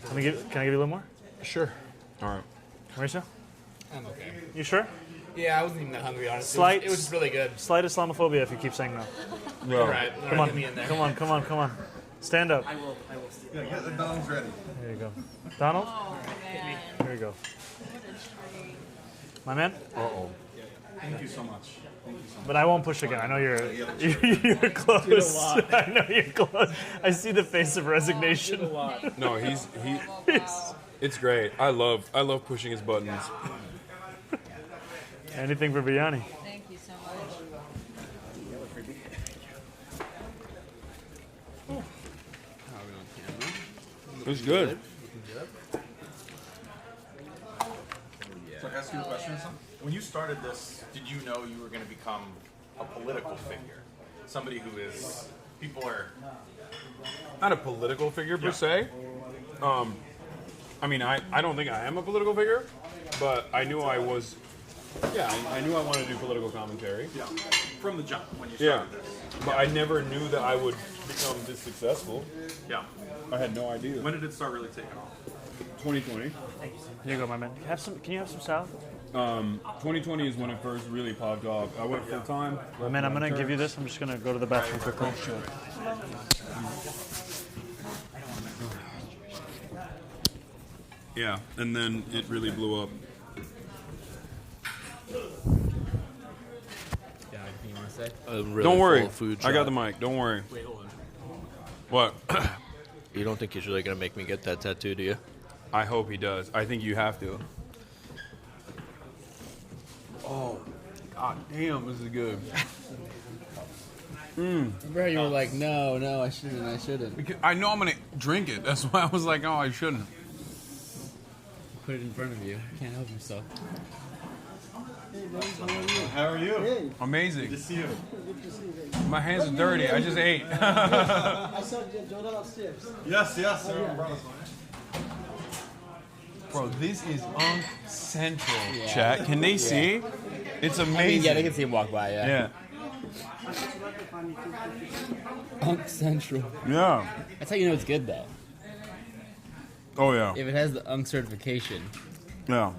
[SPEAKER 2] Can I give you a little more?
[SPEAKER 1] Sure. All right.
[SPEAKER 2] Mauricio?
[SPEAKER 3] I'm okay.
[SPEAKER 2] You sure?
[SPEAKER 3] Yeah, I wasn't even that hungry, honestly.
[SPEAKER 2] Slight-
[SPEAKER 3] It was just really good.
[SPEAKER 2] Slight Islamophobia if you keep saying no.
[SPEAKER 1] Yeah.
[SPEAKER 3] All right.
[SPEAKER 2] Come on,
[SPEAKER 3] Get me in there.
[SPEAKER 2] come on, come on, come on. Stand up.
[SPEAKER 10] I will.
[SPEAKER 6] Yeah, get the Donald's ready.
[SPEAKER 2] There you go. Donald?
[SPEAKER 4] Oh, man.
[SPEAKER 2] There you go. My man?
[SPEAKER 1] Uh-oh.
[SPEAKER 6] Thank you so much.
[SPEAKER 2] But I won't push again. I know you're close. I know you're close. I see the face of resignation.
[SPEAKER 1] No, it's great. I love pushing his buttons.
[SPEAKER 2] Anything for biryani.
[SPEAKER 4] Thank you so much.
[SPEAKER 1] It's good.
[SPEAKER 6] So I ask you a question or something? When you started this, did you know you were going to become a political figure? Somebody who is, people are...
[SPEAKER 1] Not a political figure per se. I mean, I don't think I am a political figure, but I knew I was. Yeah, I knew I wanted to do political commentary.
[SPEAKER 6] Yeah, from the jump when you
[SPEAKER 1] Yeah,
[SPEAKER 6] started this.
[SPEAKER 1] but I never knew that I would become this successful.
[SPEAKER 6] Yeah.
[SPEAKER 1] I had no idea.
[SPEAKER 6] When did it start really taking off?
[SPEAKER 1] 2020.
[SPEAKER 2] Here you go, my man. Can you have some salad?
[SPEAKER 1] 2020 is when it first really popped off. I went full time.
[SPEAKER 2] My man, I'm gonna give you this. I'm just gonna go to the bathroom quickly.
[SPEAKER 1] Yeah, and then it really blew up.
[SPEAKER 3] Yeah, anything you want to say?
[SPEAKER 1] Don't worry, I got the mic. Don't worry.
[SPEAKER 3] Wait, hold on.
[SPEAKER 1] What?
[SPEAKER 11] You don't think he's really going to make me get that tattoo, do you?
[SPEAKER 1] I hope he does. I think you have to. Oh, god damn, this is good.
[SPEAKER 3] Remember how you were like, no, I shouldn't.
[SPEAKER 1] Because I know I'm gonna drink it. That's why I was like, oh, I shouldn't.
[SPEAKER 3] Put it in front of you. Can't help yourself.
[SPEAKER 6] How are you?
[SPEAKER 1] Amazing.
[SPEAKER 6] Good to see you.
[SPEAKER 1] My hands are dirty. I just ate.
[SPEAKER 12] I saw Jonah upstairs.
[SPEAKER 6] Yes, everyone brought us one.
[SPEAKER 1] Bro, this is Central, chat. Can they see? It's amazing.
[SPEAKER 3] Yeah, they can see him walk by,
[SPEAKER 1] Yeah.
[SPEAKER 3] Unk Central.
[SPEAKER 1] Yeah.
[SPEAKER 3] That's how you know it's good, though.
[SPEAKER 1] Oh, yeah.
[SPEAKER 3] If it has the Unk certification.
[SPEAKER 1] Yeah.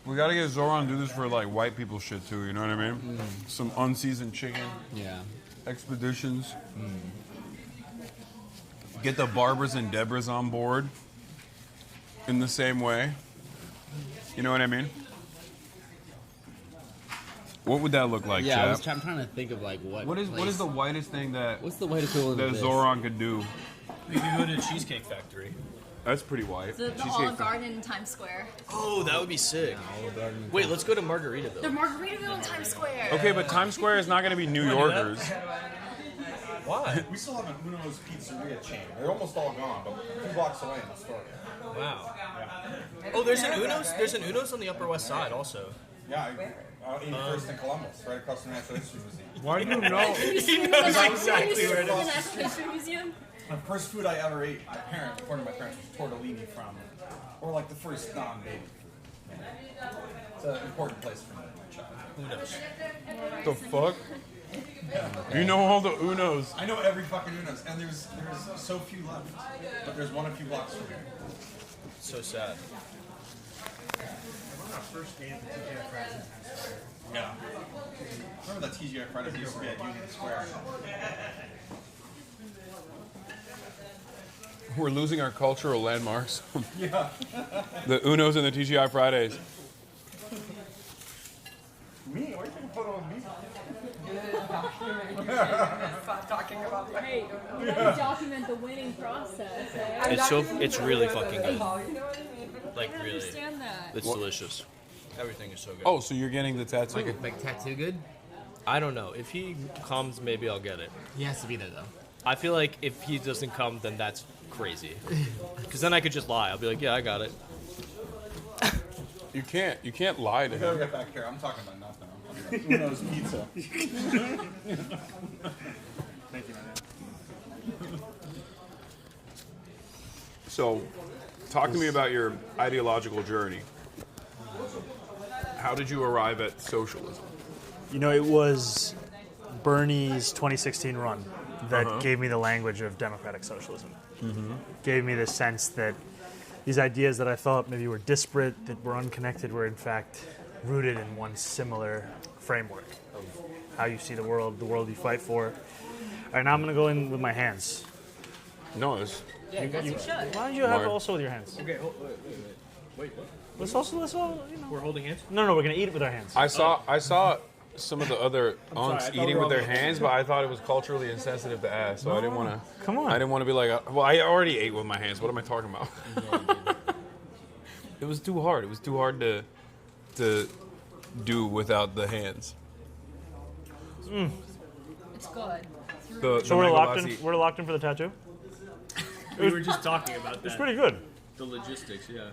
[SPEAKER 1] We gotta get Zoran to do this for like white people shit too, you know what I mean? Some unseasoned chicken.
[SPEAKER 3] Yeah.
[SPEAKER 1] Expeditions. Get the Barbers and Debras on board in the same way. You know what I mean? What would that look like,
[SPEAKER 3] Yeah,
[SPEAKER 1] chap?
[SPEAKER 3] I'm trying to think of like what.
[SPEAKER 1] What is the whitest thing that
[SPEAKER 3] What's the whitest equivalent
[SPEAKER 1] that
[SPEAKER 3] of this?
[SPEAKER 1] Zoran could do?
[SPEAKER 7] We could go to Cheesecake Factory.
[SPEAKER 1] That's pretty white.
[SPEAKER 4] The Olive Garden in Times Square.
[SPEAKER 7] Oh, that would be sick. Wait, let's go to Margaritaville.
[SPEAKER 4] The Margaritaville in Times Square.
[SPEAKER 1] Okay, but Times Square is not going to be New Yorkers.
[SPEAKER 7] Why?
[SPEAKER 6] We still have an Uno's Pizzeria chain. They're almost all gone, but 2 blocks away in the store.
[SPEAKER 7] Wow. Oh, there's an Uno's. There's an Uno's on the Upper West Side also.
[SPEAKER 6] Yeah, 81st in Columbus, right across from the Natural History Museum.
[SPEAKER 1] Why do you know?
[SPEAKER 7] He knows exactly where it
[SPEAKER 4] The
[SPEAKER 7] is.
[SPEAKER 4] Natural History Museum.
[SPEAKER 6] The first food I ever ate, according to my parents, was tortellini from, or like the first non-baby food. It's an important place for me in my childhood.
[SPEAKER 7] Uno's.
[SPEAKER 1] The fuck? You know all the Unos.
[SPEAKER 6] I know every fucking Uno's, and there's so few left. But there's one a few blocks from here.
[SPEAKER 7] So sad.
[SPEAKER 6] Yeah. Remember that TGI Fridays used to be at Union Square?
[SPEAKER 1] We're losing our cultural landmarks.
[SPEAKER 6] Yeah.
[SPEAKER 1] The Unos and the TGI Fridays.
[SPEAKER 6] Me? Why are you taking a photo of me?
[SPEAKER 10] Stop talking about that.
[SPEAKER 4] Hey, you have to document the winning process. Eh?
[SPEAKER 11] It's really fucking good.
[SPEAKER 10] You know what I mean?
[SPEAKER 11] Like
[SPEAKER 4] I
[SPEAKER 11] really.
[SPEAKER 4] understand that.
[SPEAKER 11] It's delicious. Everything is so good.
[SPEAKER 1] Oh, so you're getting the tattoo?
[SPEAKER 3] Like tattoo good?
[SPEAKER 11] I don't know. If he comes, maybe I'll get it.
[SPEAKER 3] He has to be there, though.
[SPEAKER 11] I feel like if he doesn't come, then that's crazy. Because then I could just lie. I'll be like, yeah, I got it.
[SPEAKER 1] You can't lie to
[SPEAKER 6] I gotta
[SPEAKER 1] him.
[SPEAKER 6] get back here. I'm talking about nothing. I'm talking about Uno's pizza.
[SPEAKER 2] Thank you, man.
[SPEAKER 1] So, talk to me about your ideological journey. How did you arrive at socialism?
[SPEAKER 2] You know, it was Bernie's 2016 run that gave me the language of democratic socialism. Gave me the sense that these ideas that I thought maybe were disparate, that were unconnected, were in fact rooted in one similar framework of how you see the world you fight for. All right, now I'm going to go in with my hands.
[SPEAKER 1] No, it's
[SPEAKER 4] Yeah, you should.
[SPEAKER 2] Why don't you have
[SPEAKER 1] Mark.
[SPEAKER 2] also with your hands?
[SPEAKER 7] Okay, wait, what?
[SPEAKER 2] Let's all, you know.
[SPEAKER 7] We're holding hands?
[SPEAKER 2] No, we're going to eat it with our hands.
[SPEAKER 1] I saw some of the other
[SPEAKER 7] sorry, I
[SPEAKER 1] unks
[SPEAKER 7] thought
[SPEAKER 1] eating
[SPEAKER 7] we were
[SPEAKER 1] with their
[SPEAKER 7] all-
[SPEAKER 1] hands, but I thought it was culturally insensitive to ask, so I didn't want to.
[SPEAKER 2] Come on.
[SPEAKER 1] I didn't want to be like, well, I already ate with my hands. What am I talking about? It was too hard. It was too hard to do without the hands.
[SPEAKER 4] It's good.
[SPEAKER 2] So we're locked in for the tattoo?
[SPEAKER 7] We were just talking about that.
[SPEAKER 2] It's pretty good.
[SPEAKER 7] The logistics, yeah.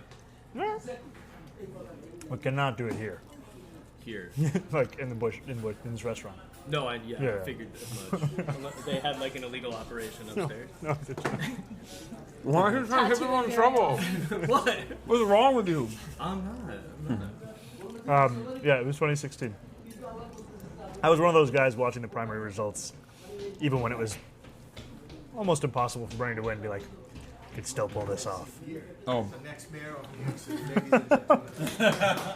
[SPEAKER 2] Yeah. We cannot do it here.
[SPEAKER 7] Here.
[SPEAKER 2] Like in the bush, in this restaurant.
[SPEAKER 7] No, I
[SPEAKER 2] Yeah.
[SPEAKER 7] figured as much. Unless they had like an illegal operation upstairs.
[SPEAKER 2] No, it's a joke.
[SPEAKER 1] Why are you trying to get people in trouble?
[SPEAKER 7] What?
[SPEAKER 1] What's wrong with you?
[SPEAKER 7] I'm not.
[SPEAKER 2] Yeah, it was 2016. I was one of those guys watching the primary results, even when it was almost impossible for Bernie to win. Be like, could still pull this off.
[SPEAKER 1] Oh,
[SPEAKER 12] The next mayor of New York City, ladies and gentlemen.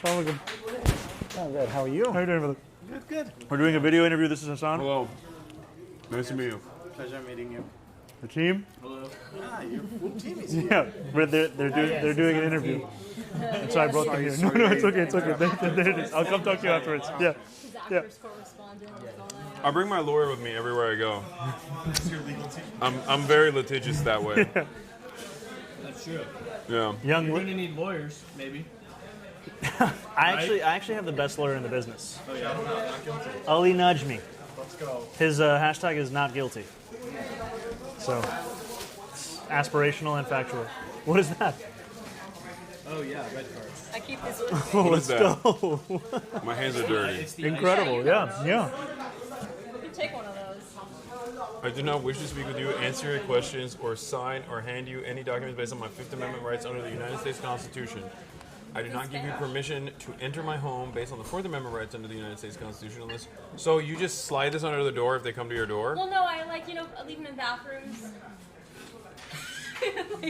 [SPEAKER 2] Oh, good. How are you? How are you doing, brother?
[SPEAKER 12] Good.
[SPEAKER 2] We're doing a video interview. This is Hasan.
[SPEAKER 1] hello. Nice to meet you.
[SPEAKER 12] Pleasure meeting you.
[SPEAKER 2] The team.
[SPEAKER 7] Hello.
[SPEAKER 12] Ah, your full team is here.
[SPEAKER 2] Yeah, they're doing an interview. And so I brought them here. No, it's okay. It's okay. There it is. I'll come talk to you afterwards. Yeah.
[SPEAKER 4] His
[SPEAKER 2] Yeah.
[SPEAKER 4] actress correspondent. That's all I have.
[SPEAKER 1] I bring my lawyer with me everywhere I go. I'm very litigious that way.
[SPEAKER 7] That's true.
[SPEAKER 1] Yeah.
[SPEAKER 2] Young.
[SPEAKER 7] We're gonna need lawyers, maybe.
[SPEAKER 2] I actually have the best lawyer in the business.
[SPEAKER 7] Oh yeah.
[SPEAKER 2] Ali Najmi.
[SPEAKER 12] Let's go.
[SPEAKER 2] His hashtag is not guilty. So, it's aspirational and factual. What is that?
[SPEAKER 7] Oh yeah, red cards.
[SPEAKER 4] I keep this.
[SPEAKER 1] What is that?
[SPEAKER 2] Go.
[SPEAKER 1] My hands are dirty.
[SPEAKER 7] It's the
[SPEAKER 2] Incredible. Yeah.
[SPEAKER 4] You can take one of those.
[SPEAKER 1] I do not wish to speak with you, answer your questions, or sign or hand you any documents based on my Fifth Amendment rights under the United States Constitution. I do not give you permission to enter my home based on the Fourth Amendment rights under the United States Constitution. Unless, so you just slide this under the door if they come to your door?
[SPEAKER 4] Well, no, I leave them in bathrooms.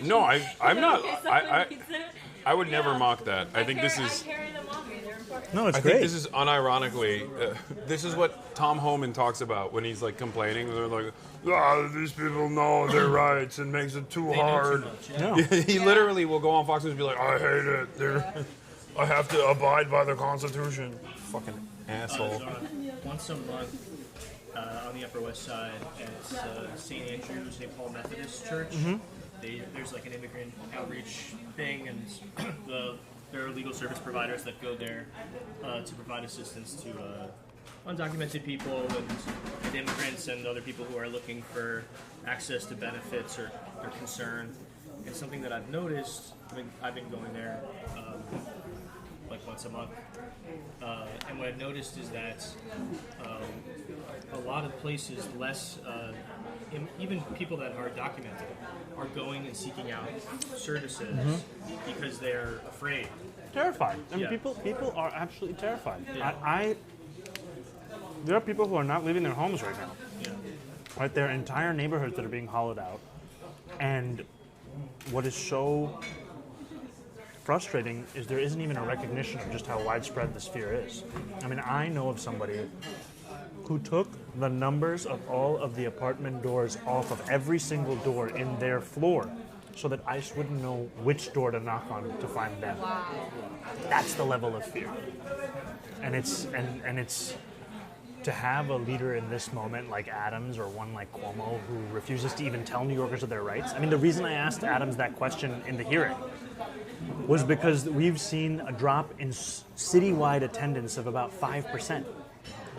[SPEAKER 1] No, I'm not.
[SPEAKER 4] In case someone needs it.
[SPEAKER 1] I would never
[SPEAKER 4] Yeah.
[SPEAKER 1] mock that. I think this
[SPEAKER 4] I
[SPEAKER 1] is.
[SPEAKER 4] carry them on me. They're important.
[SPEAKER 2] No, it's
[SPEAKER 1] I
[SPEAKER 2] great.
[SPEAKER 1] think this is unironically. This is what Tom Homan talks about when he's like complaining. They're like, these people know their rights and makes it too hard.
[SPEAKER 2] No.
[SPEAKER 1] He literally will go on Fox News and be like, I hate it. I have to abide by the Constitution. Fucking asshole.
[SPEAKER 7] Once a month on the Upper West Side at St. Andrew's St. Paul Methodist Church. There's like an immigrant outreach thing, and there are legal service providers that go there to provide assistance to undocumented people and immigrants and other people who are looking for access to benefits or concern. And something that I've noticed, I've been going there like once a month, and what I've noticed is that a lot of places, even people that are documented, are going and seeking out services because they're afraid.
[SPEAKER 2] Terrified. I mean,
[SPEAKER 7] Yeah.
[SPEAKER 2] people are absolutely terrified.
[SPEAKER 7] Yeah.
[SPEAKER 2] There are people who are not leaving their homes right now.
[SPEAKER 7] Yeah.
[SPEAKER 2] Right, there are entire neighborhoods that are being hollowed out, and what is so frustrating is there isn't even a recognition of just how widespread this fear is. I mean, I know of somebody who took the numbers of all of the apartment doors off of every single door in their floor so that ICE wouldn't know which door to knock on to find them. That's the level of fear. And it's to have a leader in this moment like Adams or one like Cuomo who refuses to even tell New Yorkers of their rights. I mean, the reason I asked Adams that question in the hearing was because we've seen a drop in citywide attendance of about 5%.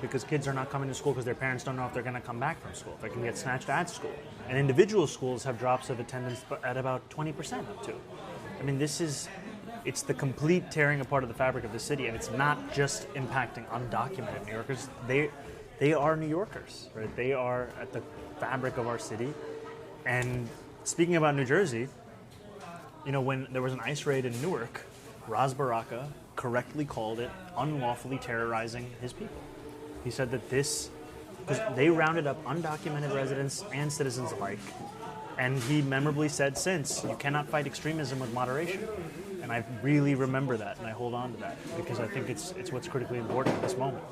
[SPEAKER 2] Because kids are not coming to school because their parents don't know if they're going to come back from school, if they can get snatched at school. And individual schools have drops of attendance at about 20% up to. I mean, it's the complete tearing apart of the fabric of the city, and it's not just impacting undocumented New Yorkers. They are New Yorkers, right? They are at the fabric of our city. And speaking about New Jersey, you know, when there was an ICE raid in Newark, Ras Baraka correctly called it unlawfully terrorizing his people. He said that because they rounded up undocumented residents and citizens alike, and he memorably said since, you cannot fight extremism with moderation. And I really remember that, and I hold on to that, because I think it's what's critically important at this moment.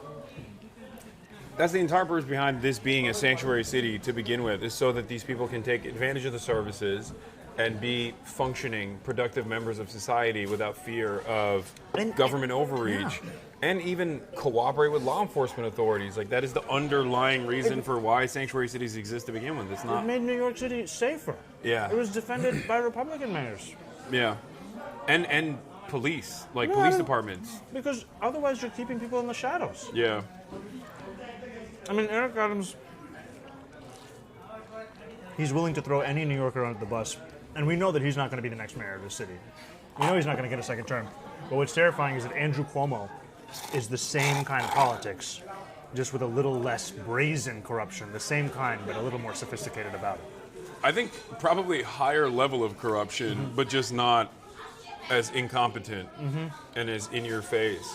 [SPEAKER 1] That's the entire purpose behind this being a sanctuary city to begin with, is so that these people can take advantage of the services and be functioning, productive members of society without fear of government overreach. Yeah. And even cooperate with law enforcement authorities. Like, that is the underlying reason for why sanctuary cities exist to begin with. It's not.
[SPEAKER 2] It made New York City safer.
[SPEAKER 1] Yeah.
[SPEAKER 2] It was defended by Republican mayors.
[SPEAKER 1] Yeah. And police, like police departments.
[SPEAKER 2] Because otherwise you're keeping people in the shadows.
[SPEAKER 1] Yeah.
[SPEAKER 2] I mean, Eric Adams, he's willing to throw any New Yorker under the bus. And we know that he's not going to be the next mayor of the city. We know he's not going to get a second term. But what's terrifying is that Andrew Cuomo is the same kind of politics, just with a little less brazen corruption, the same kind, but a little more sophisticated about it.
[SPEAKER 1] I think probably higher level of corruption, but just not as incompetent and as in your face.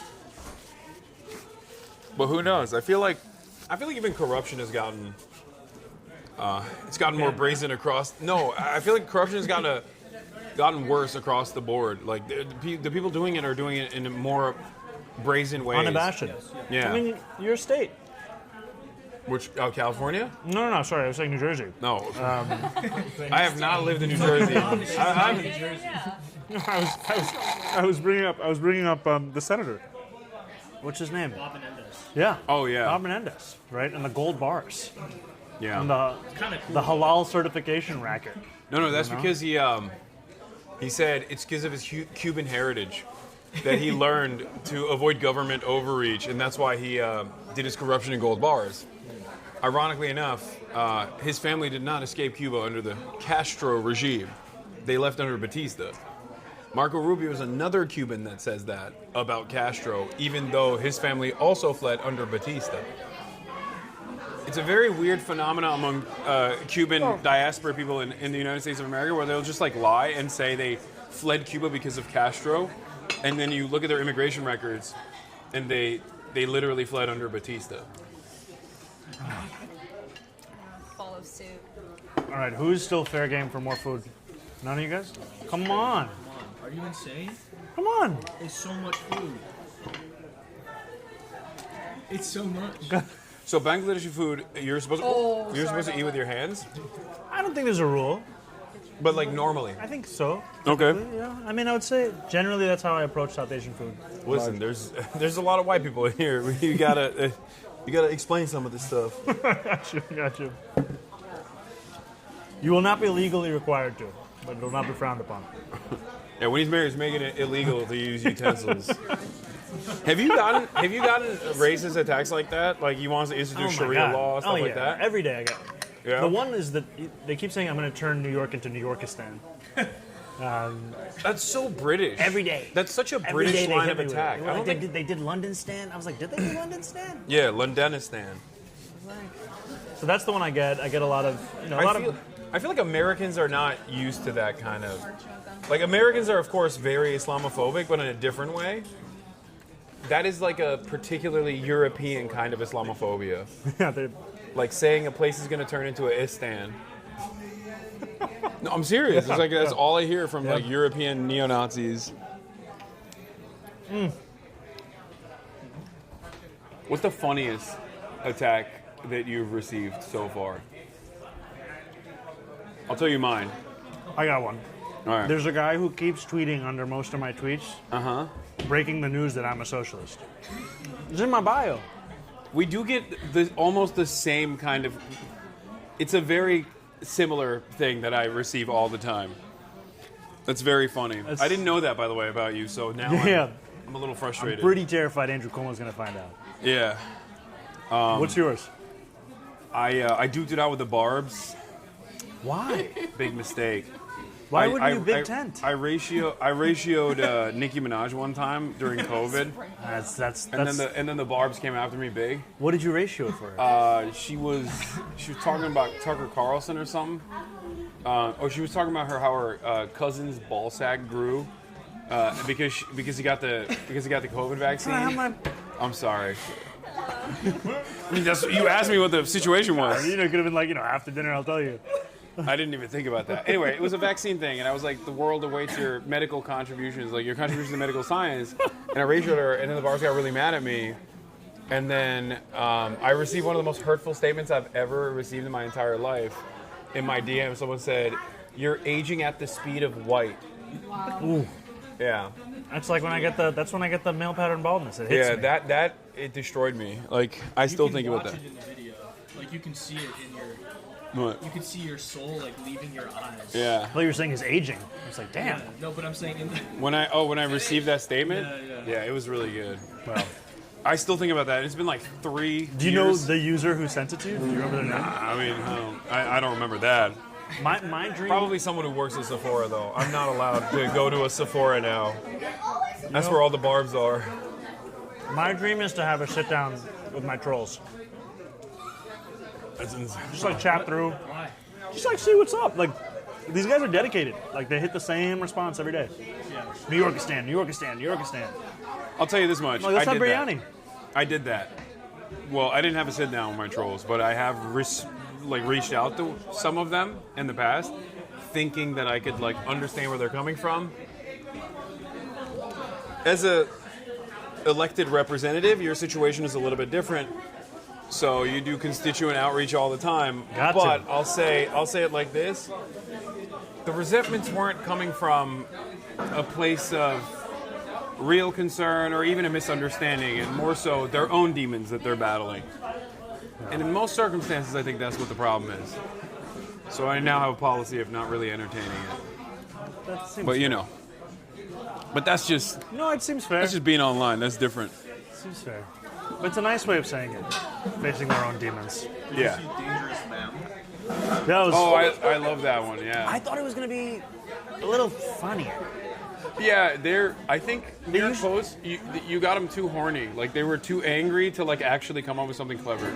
[SPEAKER 1] But who knows? I feel like even corruption has gotten it's gotten more brazen across. No, I feel like corruption has gotten worse across the board. Like the people doing it are doing it in a more brazen ways.
[SPEAKER 2] Unabashed.
[SPEAKER 1] Yeah.
[SPEAKER 2] I mean, your state.
[SPEAKER 1] Which, California?
[SPEAKER 2] No, sorry, I was saying New Jersey.
[SPEAKER 1] No. I have not lived in New Jersey.
[SPEAKER 2] I was bringing up the senator. What's his name?
[SPEAKER 7] Bob Menendez.
[SPEAKER 2] Yeah.
[SPEAKER 1] Oh, yeah.
[SPEAKER 2] Bob Menendez, right? And the gold bars.
[SPEAKER 1] Yeah.
[SPEAKER 2] And the halal certification racket.
[SPEAKER 1] No, that's because he said it's because of his Cuban heritage that he learned to avoid government overreach, and that's why he did his corruption in gold bars. Ironically enough, his family did not escape Cuba under the Castro regime. They left under Batista. Marco Rubio is another Cuban that says that about Castro, even though his family also fled under Batista. It's a very weird phenomenon among Cuban diaspora people in the United States of America, where they'll just like lie and say they fled Cuba because of Castro, and then you look at their immigration records, and they literally fled under Batista.
[SPEAKER 4] Follow suit.
[SPEAKER 2] All right, who's still fair game for more food? None of you guys? Come on.
[SPEAKER 7] Are you insane?
[SPEAKER 2] Come on.
[SPEAKER 7] It's so much food. It's so much.
[SPEAKER 1] So Bangladeshi food, you're supposed to eat with your hands?
[SPEAKER 2] I don't think there's a rule.
[SPEAKER 1] But like normally?
[SPEAKER 2] I think so.
[SPEAKER 1] Okay.
[SPEAKER 2] Yeah. I mean, I would say generally that's how I approach South Asian food.
[SPEAKER 1] Listen, there's a lot of white people in here. You gotta explain some of this stuff.
[SPEAKER 2] Got you. You will not be legally required to, but it will not be frowned upon.
[SPEAKER 1] Yeah, when he's married, he's making it illegal to use utensils. Have you gotten racist attacks like that? Like he wants to institute Sharia law, stuff like that?
[SPEAKER 2] Every day I get.
[SPEAKER 1] Yeah.
[SPEAKER 2] The one is that they keep saying I'm going to turn New York into New Yorkistan.
[SPEAKER 1] That's so British.
[SPEAKER 2] Every day.
[SPEAKER 1] That's such a British line of attack.
[SPEAKER 2] I don't think they did London Stan. I was like, did they do London Stan?
[SPEAKER 1] Yeah, Londonistan.
[SPEAKER 2] So that's the one I get. I get a lot of.
[SPEAKER 1] I feel like Americans are not used to that kind of. Like Americans are, of course, very Islamophobic, but in a different way. That is like a particularly European kind of Islamophobia.
[SPEAKER 2] Yeah,
[SPEAKER 1] like saying a place is going to turn into a Istan. No, I'm serious. It's like that's all I hear from like European neo-Nazis. What's the funniest attack that you've received so far? I'll tell you mine.
[SPEAKER 2] I got one.
[SPEAKER 1] All right.
[SPEAKER 2] There's a guy who keeps tweeting under most of my tweets.
[SPEAKER 1] Uh-huh.
[SPEAKER 2] Breaking the news that I'm a socialist. It's in my bio.
[SPEAKER 1] We do get almost the same kind of. It's a very similar thing that I receive all the time. That's very funny. I didn't know that, by the way, about you. So now I'm a little frustrated.
[SPEAKER 2] I'm pretty terrified Andrew Cuomo's going to find out.
[SPEAKER 1] Yeah.
[SPEAKER 2] What's yours?
[SPEAKER 1] I duked it out with the Barbs.
[SPEAKER 2] Why?
[SPEAKER 1] Big mistake.
[SPEAKER 2] Why wouldn't you Big Tent?
[SPEAKER 1] I ratioed Nicki Minaj one time during COVID. And then the Barbs came after me big.
[SPEAKER 2] What did you ratio it for?
[SPEAKER 1] She was talking about Tucker Carlson or something. She was talking about how her cousin's ball sack grew because he got the COVID vaccine. I'm sorry. I mean, you asked me what the situation was.
[SPEAKER 2] It could have been like, after dinner, I'll tell you.
[SPEAKER 1] I didn't even think about that. Anyway, it was a vaccine thing, and I was like, the world awaits your medical contributions, like your contributions to medical science. And I ratioed her, and then the Barbs got really mad at me. And then I received one of the most hurtful statements I've ever received in my entire life. In my DM, someone said, "You're aging at the speed of white."
[SPEAKER 4] Wow.
[SPEAKER 2] Ooh.
[SPEAKER 1] Yeah.
[SPEAKER 2] That's like when I get the male pattern baldness. It hits me.
[SPEAKER 1] that it destroyed me. Like I still think about that.
[SPEAKER 7] You can watch it in the video. Like you can see it in your.
[SPEAKER 1] What?
[SPEAKER 7] You can see your soul like leaving your eyes.
[SPEAKER 1] Yeah.
[SPEAKER 2] What you're saying is aging. It's like, damn.
[SPEAKER 7] Yeah, no, but I'm saying in the,
[SPEAKER 1] when I received that statement,
[SPEAKER 7] yeah,
[SPEAKER 1] it was really good.
[SPEAKER 2] Well,
[SPEAKER 1] I still think about that. It's been like 3 years.
[SPEAKER 2] Do you know the user who sent it to you? Do you remember their name?
[SPEAKER 1] I mean, I don't remember that.
[SPEAKER 2] My dream.
[SPEAKER 1] Probably someone who works at Sephora, though. I'm not allowed to go to a Sephora now. That's where all the Barbs are.
[SPEAKER 2] My dream is to have a sit down with my trolls.
[SPEAKER 1] That's insane.
[SPEAKER 2] Just like chat through. Just like see what's up. Like these guys are dedicated. Like they hit the same response every day.
[SPEAKER 7] yeah.
[SPEAKER 2] New Yorkistan, New Yorkistan, New Yorkistan.
[SPEAKER 1] I'll tell you this much.
[SPEAKER 2] Like, that's not biryani.
[SPEAKER 1] I did that. Well, I didn't have a sit down with my trolls, but I have reached out to some of them in the past, thinking that I could like understand where they're coming from. As a elected representative, your situation is a little bit different. So you do constituent outreach all the time. But I'll say it like this: the resentments weren't coming from a place of real concern or even a misunderstanding, and more so their own demons that they're battling. And in most circumstances, I think that's what the problem is. So I now have a policy of not really entertaining it.
[SPEAKER 2] That seems
[SPEAKER 1] But
[SPEAKER 2] fair.
[SPEAKER 1] But that's just
[SPEAKER 2] it seems fair.
[SPEAKER 1] That's just being online. That's different.
[SPEAKER 2] Seems fair. But it's a nice way of saying it. Facing their own demons.
[SPEAKER 1] Yeah.
[SPEAKER 6] Dangerous Man.
[SPEAKER 2] That was.
[SPEAKER 1] I love that one. Yeah.
[SPEAKER 2] I thought it was gonna be a little funnier.
[SPEAKER 1] Yeah, I think New York Post, you got them too horny. Like, they were too angry to, like, actually come up with something clever.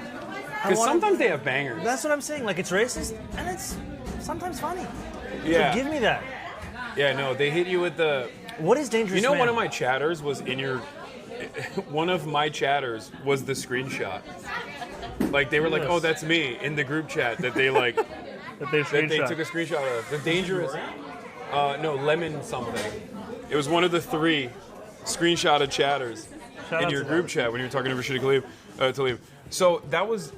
[SPEAKER 1] Because sometimes they have bangers.
[SPEAKER 2] That's what I'm saying. Like, it's racist, and it's sometimes funny.
[SPEAKER 1] Yeah.
[SPEAKER 2] So give me that.
[SPEAKER 1] Yeah, no, they hit you with the...
[SPEAKER 2] What is Dangerous Man?
[SPEAKER 1] One of my chatters was in your... One of my chatters was the screenshot. Like, they were like, oh, that's me, in the group chat that they, like...
[SPEAKER 2] that they
[SPEAKER 1] took a screenshot of. The Dangerous... no, Lemon something. It was one of the 3 screenshotted chatters in your group chat when you were talking to Rashida to leave. So that was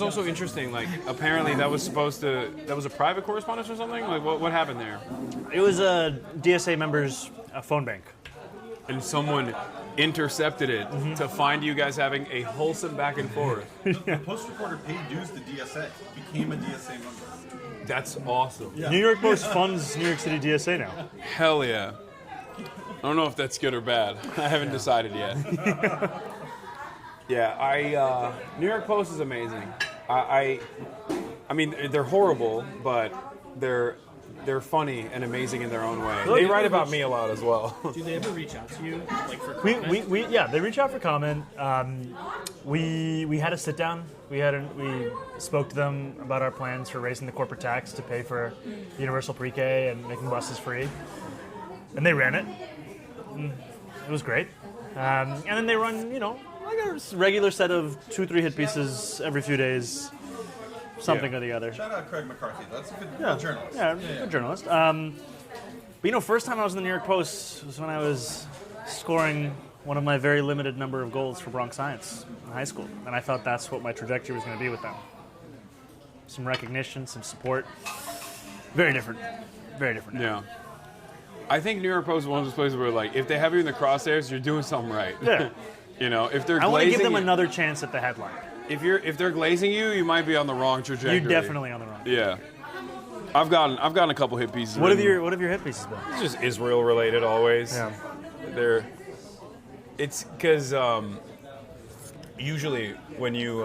[SPEAKER 1] also interesting. Like, apparently that was a private correspondence or something. Like, what happened there?
[SPEAKER 2] It was a DSA member's phone bank,
[SPEAKER 1] and someone intercepted it to find you guys having a wholesome back and forth.
[SPEAKER 6] The Post reporter paid dues to DSA, became a DSA member.
[SPEAKER 1] That's awesome.
[SPEAKER 2] Yeah. New York Post funds New York City DSA now.
[SPEAKER 1] Hell yeah. I don't know if that's good or bad. I haven't decided yet. Yeah, New York Post is amazing. I mean, they're horrible, but they're funny and amazing in their own way. They write about me a lot as well.
[SPEAKER 7] Do they ever reach out to you, like for comment?
[SPEAKER 2] They reach out for comment. We had a sit down. We spoke to them about our plans for raising the corporate tax to pay for universal pre-K and making buses free, and they ran it. It was great. And then they run, like a regular set of 2-3 hit pieces every few days, something or the other.
[SPEAKER 6] Shout out Craig McCarthy. That's a good journalist.
[SPEAKER 2] Yeah, good journalist. But first time I was in the New York Post was when I was scoring one of my very limited number of goals for Bronx Science in high school, and I thought that's what my trajectory was going to be with them. Some recognition, some support. Very different. Very different.
[SPEAKER 1] Yeah. I think New York Post is one of those places where, like, if they have you in the crosshairs, you're doing something right.
[SPEAKER 2] Yeah.
[SPEAKER 1] You know, if they're
[SPEAKER 2] I want to give
[SPEAKER 1] glazing
[SPEAKER 2] them
[SPEAKER 1] you-
[SPEAKER 2] another chance at the headline.
[SPEAKER 1] if they're glazing you, you might be on the wrong trajectory.
[SPEAKER 2] You're definitely on the wrong.
[SPEAKER 1] Yeah. I've gotten a couple hit pieces.
[SPEAKER 2] What have
[SPEAKER 1] written.
[SPEAKER 2] your hit pieces been?
[SPEAKER 1] It's just Israel related always.
[SPEAKER 2] Yeah.
[SPEAKER 1] It's because usually when you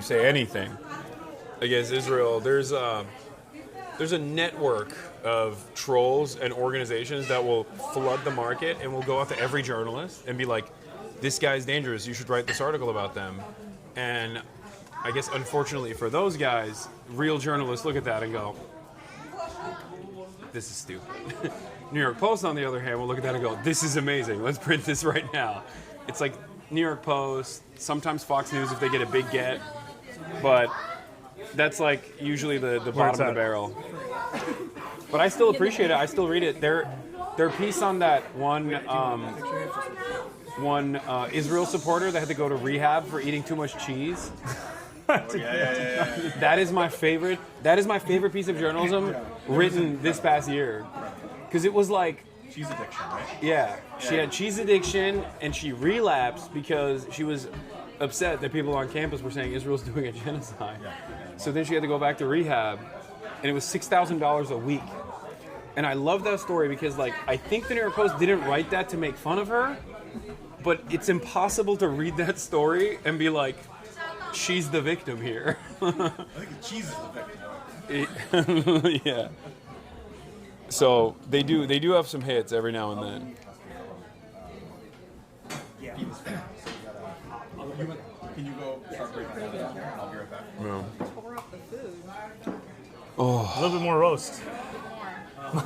[SPEAKER 1] say anything against Israel, there's a network of trolls and organizations that will flood the market and will go after every journalist and be like, "This guy's dangerous. You should write this article about them." And I guess unfortunately for those guys, real journalists look at that and go, "This is stupid." New York Post, on the other hand, will look at that and go, "This is amazing. Let's print this right now." It's like New York Post, sometimes Fox News if they get a big get, but that's like usually the bottom of the barrel. But I still appreciate it. I still read it. Their piece on that one Israel supporter that had to go to rehab for eating too much cheese. That is my favorite. That is my favorite piece of journalism written this past year, because it was like
[SPEAKER 6] cheese addiction, right?
[SPEAKER 1] Yeah, she had cheese addiction and she relapsed because she was upset that people on campus were saying Israel's doing a genocide. So then she had to go back to rehab, and it was $6,000 a week. And I love that story because, like, I think the New York Post didn't write that to make fun of her, but it's impossible to read that story and be like, she's the victim here.
[SPEAKER 6] I think the cheese is the victim.
[SPEAKER 1] Yeah. So they do have some hits every now and then.
[SPEAKER 6] Yeah. Can you go start breaking that down? I'll be right back.
[SPEAKER 1] No.
[SPEAKER 4] Pour up the food.
[SPEAKER 1] Oh.
[SPEAKER 2] A little bit more roast.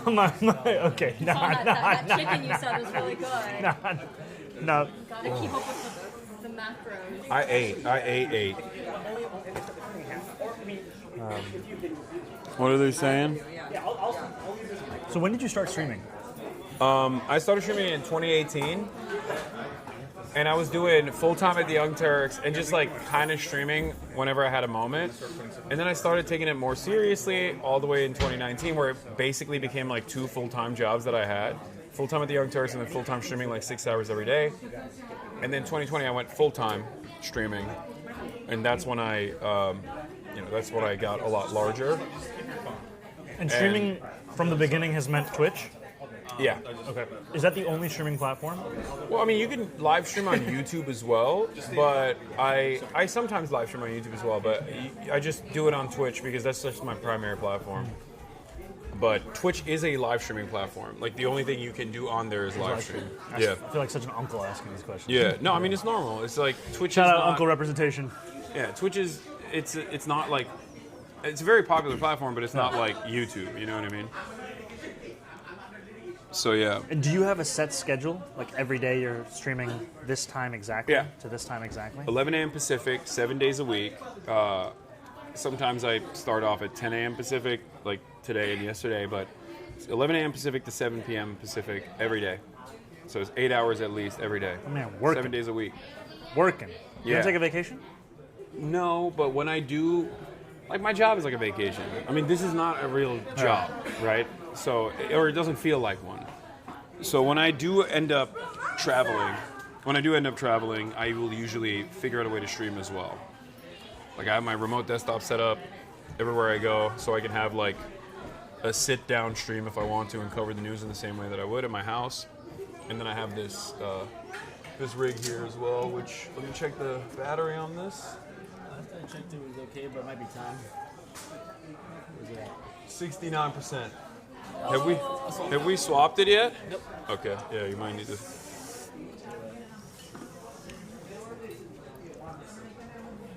[SPEAKER 2] Okay.
[SPEAKER 4] That chicken you said was really good.
[SPEAKER 2] No.
[SPEAKER 4] Gotta keep up with the macros.
[SPEAKER 1] I ate. What are they saying?
[SPEAKER 2] So when did you start streaming?
[SPEAKER 1] I started streaming in 2018, and I was doing full-time at the Young Turks and just like kind of streaming whenever I had a moment. And then I started taking it more seriously all the way in 2019, where it basically became like 2 full-time jobs that I had. Full-time at the Young Turks and then full-time streaming like 6 hours every day. And then 2020 I went full-time streaming, and that's when that's when I got a lot larger.
[SPEAKER 2] And streaming from the beginning has meant Twitch?
[SPEAKER 1] Yeah.
[SPEAKER 2] Okay. Is that the only streaming platform?
[SPEAKER 1] Well, I mean, you can live stream on YouTube as well, but I sometimes live stream on YouTube as well, but I just do it on Twitch because that's just my primary platform. But Twitch is a live streaming platform. Like, the only thing you can do on there is live stream. Yeah.
[SPEAKER 2] I feel like such an uncle asking these questions.
[SPEAKER 1] Yeah. No, I mean, it's normal. It's like Twitch
[SPEAKER 2] Shout
[SPEAKER 1] is
[SPEAKER 2] out
[SPEAKER 1] not,
[SPEAKER 2] uncle representation.
[SPEAKER 1] Yeah, Twitch is, it's not like, it's a very popular platform, but it's not like YouTube, you know what I mean? So, yeah.
[SPEAKER 2] And do you have a set schedule? Like every day you're streaming this time exactly?
[SPEAKER 1] Yeah.
[SPEAKER 2] To this time exactly?
[SPEAKER 1] 11 a.m. Pacific, 7 days a week. Sometimes I start off at 10 a.m. Pacific, like today and yesterday, but it's 11 a.m. Pacific to 7 p.m. Pacific every day. So it's 8 hours at least every day.
[SPEAKER 2] Man, working.
[SPEAKER 1] 7 days a week.
[SPEAKER 2] Working. You
[SPEAKER 1] Yeah.
[SPEAKER 2] gonna take a vacation?
[SPEAKER 1] No, but when I do, like, my job is like a vacation. I mean, this is not a real job, right? So, or it doesn't feel like one. So when I do end up traveling, I will usually figure out a way to stream as well. Like, I have my remote desktop set up everywhere I go, so I can have like a sit-down stream if I want to and cover the news in the same way that I would at my house. And then I have this this rig here as well, which, let me check the battery on this.
[SPEAKER 5] Last I checked, it was okay, but it might be time.
[SPEAKER 1] 69%. Have we swapped it yet?
[SPEAKER 5] Nope.
[SPEAKER 1] Okay, yeah, you might need to.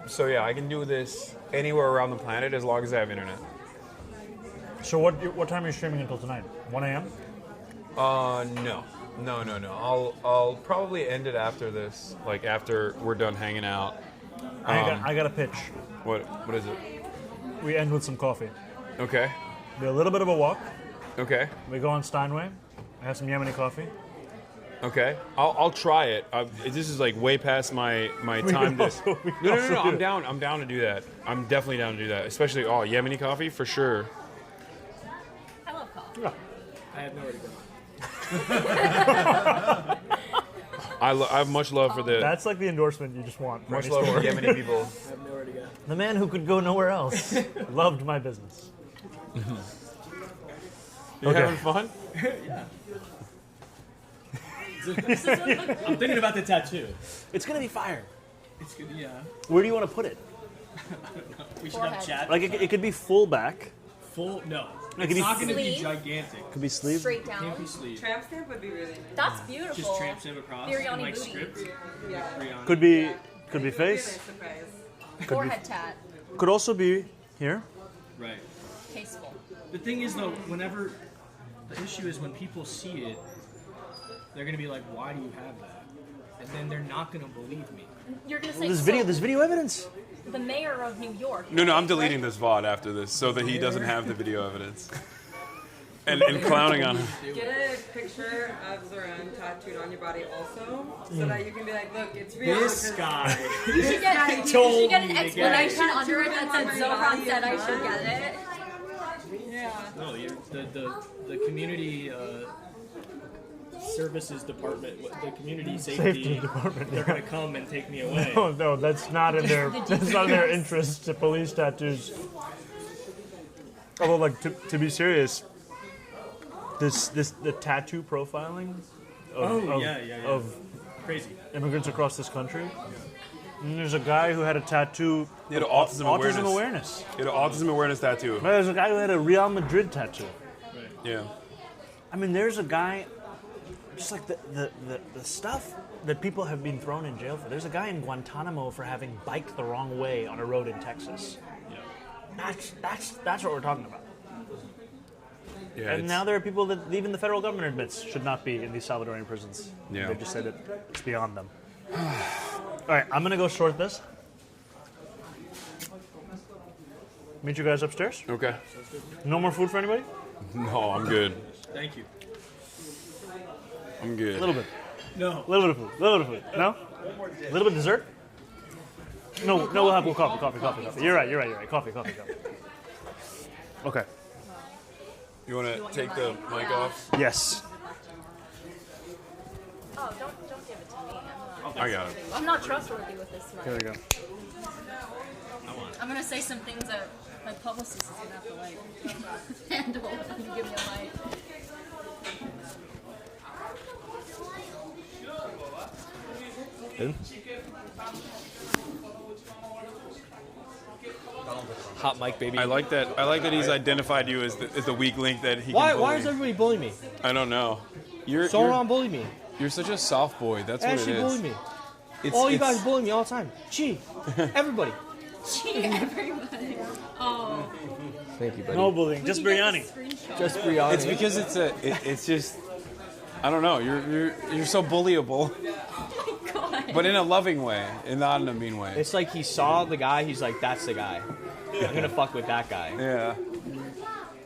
[SPEAKER 1] So yeah, I can do this anywhere around the planet as long as I have internet.
[SPEAKER 2] So what time are you streaming until tonight? 1 a.m.?
[SPEAKER 1] No. I'll probably end it after this, like after we're done hanging out.
[SPEAKER 2] I got a pitch.
[SPEAKER 1] What is it?
[SPEAKER 2] We end with some coffee.
[SPEAKER 1] Okay.
[SPEAKER 2] Do a little bit of a walk.
[SPEAKER 1] Okay.
[SPEAKER 2] We go on Steinway. I have some Yemeni coffee.
[SPEAKER 1] Okay. I'll try it. This is like way past my time. No. I'm down. I'm down to do that. I'm definitely down to do that. Especially Yemeni coffee for sure.
[SPEAKER 4] I love coffee.
[SPEAKER 5] I have nowhere to go.
[SPEAKER 1] I have much love for the.
[SPEAKER 2] That's like the endorsement you just want. For
[SPEAKER 1] Much
[SPEAKER 2] any
[SPEAKER 1] love
[SPEAKER 2] store.
[SPEAKER 1] for Yemeni people.
[SPEAKER 7] I have nowhere to go.
[SPEAKER 2] The man who could go nowhere else loved my business.
[SPEAKER 1] You having fun?
[SPEAKER 7] Yeah. I'm thinking about the tattoo.
[SPEAKER 5] It's gonna be fire.
[SPEAKER 7] It's good, yeah.
[SPEAKER 2] Where do you want to put it?
[SPEAKER 7] We should have chat.
[SPEAKER 2] Like it could be full back.
[SPEAKER 7] Full, no.
[SPEAKER 2] It could
[SPEAKER 7] It's
[SPEAKER 2] be
[SPEAKER 7] not going to be
[SPEAKER 4] sleeve.
[SPEAKER 7] gigantic.
[SPEAKER 2] Could be sleeve.
[SPEAKER 4] Straight
[SPEAKER 7] Can't
[SPEAKER 4] down.
[SPEAKER 7] be sleeve.
[SPEAKER 10] Tramp stamp would be really nice.
[SPEAKER 4] That's beautiful.
[SPEAKER 7] Just tramp stamp across.
[SPEAKER 4] Biryani
[SPEAKER 7] and, like
[SPEAKER 4] booty.
[SPEAKER 7] script.
[SPEAKER 10] Yeah.
[SPEAKER 7] Biryani.
[SPEAKER 2] Could be
[SPEAKER 10] It'd be a
[SPEAKER 2] face.
[SPEAKER 10] nice surprise.
[SPEAKER 4] Forehead tat.
[SPEAKER 2] Could also be here.
[SPEAKER 7] Right.
[SPEAKER 4] Tasteful.
[SPEAKER 7] The thing is, though, whenever the issue is when people see it, they're gonna be like, "Why do you have that?" And then they're not gonna believe me.
[SPEAKER 4] You're gonna say
[SPEAKER 2] There's
[SPEAKER 4] so
[SPEAKER 2] video evidence.
[SPEAKER 4] The mayor of New York.
[SPEAKER 1] No, I'm
[SPEAKER 4] right?
[SPEAKER 1] deleting this VOD after this so that he doesn't have the video evidence. And clowning on him.
[SPEAKER 10] Get a picture of Zoran tattooed on your body also, so that you can be like, look, it's real.
[SPEAKER 7] This guy.
[SPEAKER 4] You should get,
[SPEAKER 10] guy
[SPEAKER 4] you
[SPEAKER 7] told
[SPEAKER 4] should get an
[SPEAKER 7] me to get
[SPEAKER 4] explanation
[SPEAKER 10] it.
[SPEAKER 4] under it that said Zoran said I should get it.
[SPEAKER 10] Yeah.
[SPEAKER 7] No, the community services department, the community safety
[SPEAKER 2] department,
[SPEAKER 7] they're gonna come and take me away.
[SPEAKER 2] No, that's not in their interest to police tattoos. Although, like to be serious, the tattoo profiling of
[SPEAKER 7] Crazy.
[SPEAKER 2] immigrants across this country. And there's a guy who had a tattoo.
[SPEAKER 1] He had
[SPEAKER 2] of
[SPEAKER 1] autism
[SPEAKER 2] awareness.
[SPEAKER 1] He had an autism awareness tattoo.
[SPEAKER 2] There's a guy who had a Real Madrid tattoo.
[SPEAKER 1] Yeah.
[SPEAKER 2] I mean, there's a guy, just like the stuff that people have been thrown in jail for. There's a guy in Guantanamo for having biked the wrong way on a road in Texas.
[SPEAKER 7] Yeah.
[SPEAKER 2] That's what we're talking about.
[SPEAKER 1] Yeah.
[SPEAKER 2] And now there are people that even the federal government admits should not be in these Salvadorian prisons.
[SPEAKER 1] Yeah.
[SPEAKER 2] They just said it's beyond them. All right, I'm gonna go short this. Meet you guys upstairs.
[SPEAKER 1] Okay.
[SPEAKER 2] No more food for anybody?
[SPEAKER 1] No, I'm good.
[SPEAKER 7] Thank you.
[SPEAKER 1] I'm good.
[SPEAKER 2] A little bit.
[SPEAKER 7] No.
[SPEAKER 2] A little bit of food. A little bit of food. No? A little bit of dessert? No, we'll have coffee. You're right. Coffee. Okay.
[SPEAKER 1] You want to take the mic off?
[SPEAKER 2] Yes.
[SPEAKER 4] Oh, don't give it to me.
[SPEAKER 1] I got it.
[SPEAKER 4] I'm not trustworthy with this
[SPEAKER 2] Here we
[SPEAKER 4] mic.
[SPEAKER 2] go.
[SPEAKER 4] I'm gonna say some things that my publicist is gonna have to like handle when you give me a mic.
[SPEAKER 11] Hot mic, baby.
[SPEAKER 1] I like that he's identified you as the weak link that he
[SPEAKER 5] Why
[SPEAKER 1] can bully.
[SPEAKER 5] does everybody bully me?
[SPEAKER 1] I don't know. You're
[SPEAKER 5] bully me.
[SPEAKER 1] You're such a soft boy. That's what it
[SPEAKER 5] Ashley
[SPEAKER 1] is.
[SPEAKER 5] bully me.
[SPEAKER 1] It's,
[SPEAKER 5] All you
[SPEAKER 1] it's-
[SPEAKER 5] guys bully me all the time. Gee, everybody.
[SPEAKER 4] Gee, everybody. Oh.
[SPEAKER 5] Thank you, buddy.
[SPEAKER 2] No bullying, just biryani.
[SPEAKER 5] Just biryani.
[SPEAKER 1] It's because it's just I don't know. You're so bullyable, but in a loving way, and not in a mean way.
[SPEAKER 5] It's like he saw the guy. He's like, "That's the guy. I'm gonna fuck with that guy."
[SPEAKER 1] Yeah.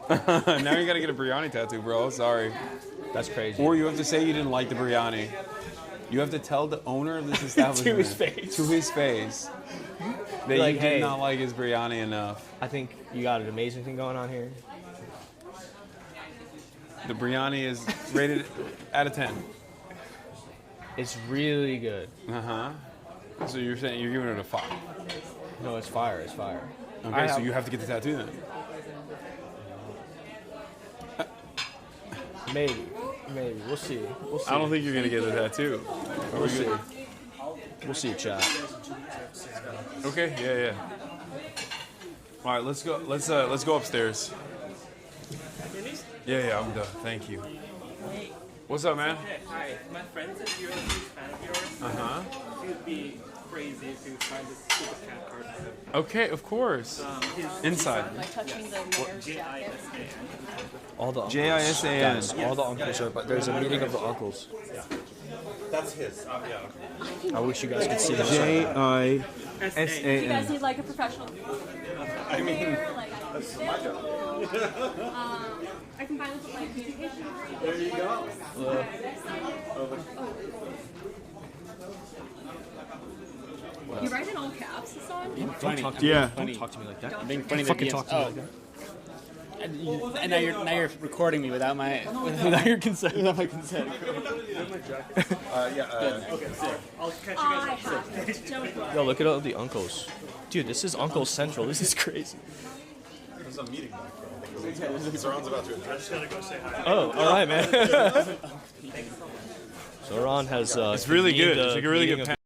[SPEAKER 1] Now you gotta get a biryani tattoo, bro. Sorry.
[SPEAKER 5] That's crazy.
[SPEAKER 1] Or you have to say you didn't like the biryani. You have to tell the owner of this establishment
[SPEAKER 5] To his face.
[SPEAKER 1] that
[SPEAKER 5] Like,
[SPEAKER 1] you
[SPEAKER 5] hey.
[SPEAKER 1] did not like his biryani enough.
[SPEAKER 5] I think you got an amazing thing going on here.
[SPEAKER 1] The biryani is rated out of 10.
[SPEAKER 5] It's really good.
[SPEAKER 1] So you're saying you're giving it a 5.
[SPEAKER 5] No, it's fire. It's fire.
[SPEAKER 1] Okay, so you have to get the tattoo then.
[SPEAKER 5] Maybe. We'll see.
[SPEAKER 1] I don't think you're gonna get the tattoo. Are we
[SPEAKER 5] We'll see.
[SPEAKER 1] good?
[SPEAKER 5] We'll see, chat.
[SPEAKER 1] Okay, yeah. All right, let's go. Let's go upstairs. Yeah, I'm done. Thank you. What's up, man?
[SPEAKER 8] Hi, my friend said you're a huge fan of yours. He would be crazy if he was trying to steal a cat card.
[SPEAKER 1] Okay, of course. Inside.
[SPEAKER 4] By touching the mayor's jacket.
[SPEAKER 5] All the uncles.
[SPEAKER 1] JISAN.
[SPEAKER 5] Guys, all the uncles are. But there's a meeting of the uncles.
[SPEAKER 12] That's his.
[SPEAKER 5] I wish you guys could see this.
[SPEAKER 4] Do you
[SPEAKER 1] JISAN.
[SPEAKER 4] guys need like a professional?
[SPEAKER 1] I mean,
[SPEAKER 12] That's my job.
[SPEAKER 4] I can finally put my communication.
[SPEAKER 12] There you go.
[SPEAKER 4] You write in all caps, Hasan?
[SPEAKER 5] Don't talk to me.
[SPEAKER 1] Yeah.
[SPEAKER 5] Don't talk to me like that.
[SPEAKER 3] Being funny
[SPEAKER 5] Fucking
[SPEAKER 3] that
[SPEAKER 5] talk to me like that. And now you're recording me without your consent. Without my consent.
[SPEAKER 7] I'll catch you
[SPEAKER 4] I
[SPEAKER 7] guys up.
[SPEAKER 4] have it. Don't worry.
[SPEAKER 11] Yo, look at all the uncles. Dude, this is Uncle Central. This is crazy.
[SPEAKER 12] There's a meeting back there. Saron's about to address.
[SPEAKER 7] Just gotta go say hi.
[SPEAKER 11] Oh, all right, man. Zoran has.
[SPEAKER 1] It's really good.
[SPEAKER 11] convened a
[SPEAKER 1] It's like a really
[SPEAKER 11] meeting
[SPEAKER 1] good
[SPEAKER 11] of
[SPEAKER 1] panel.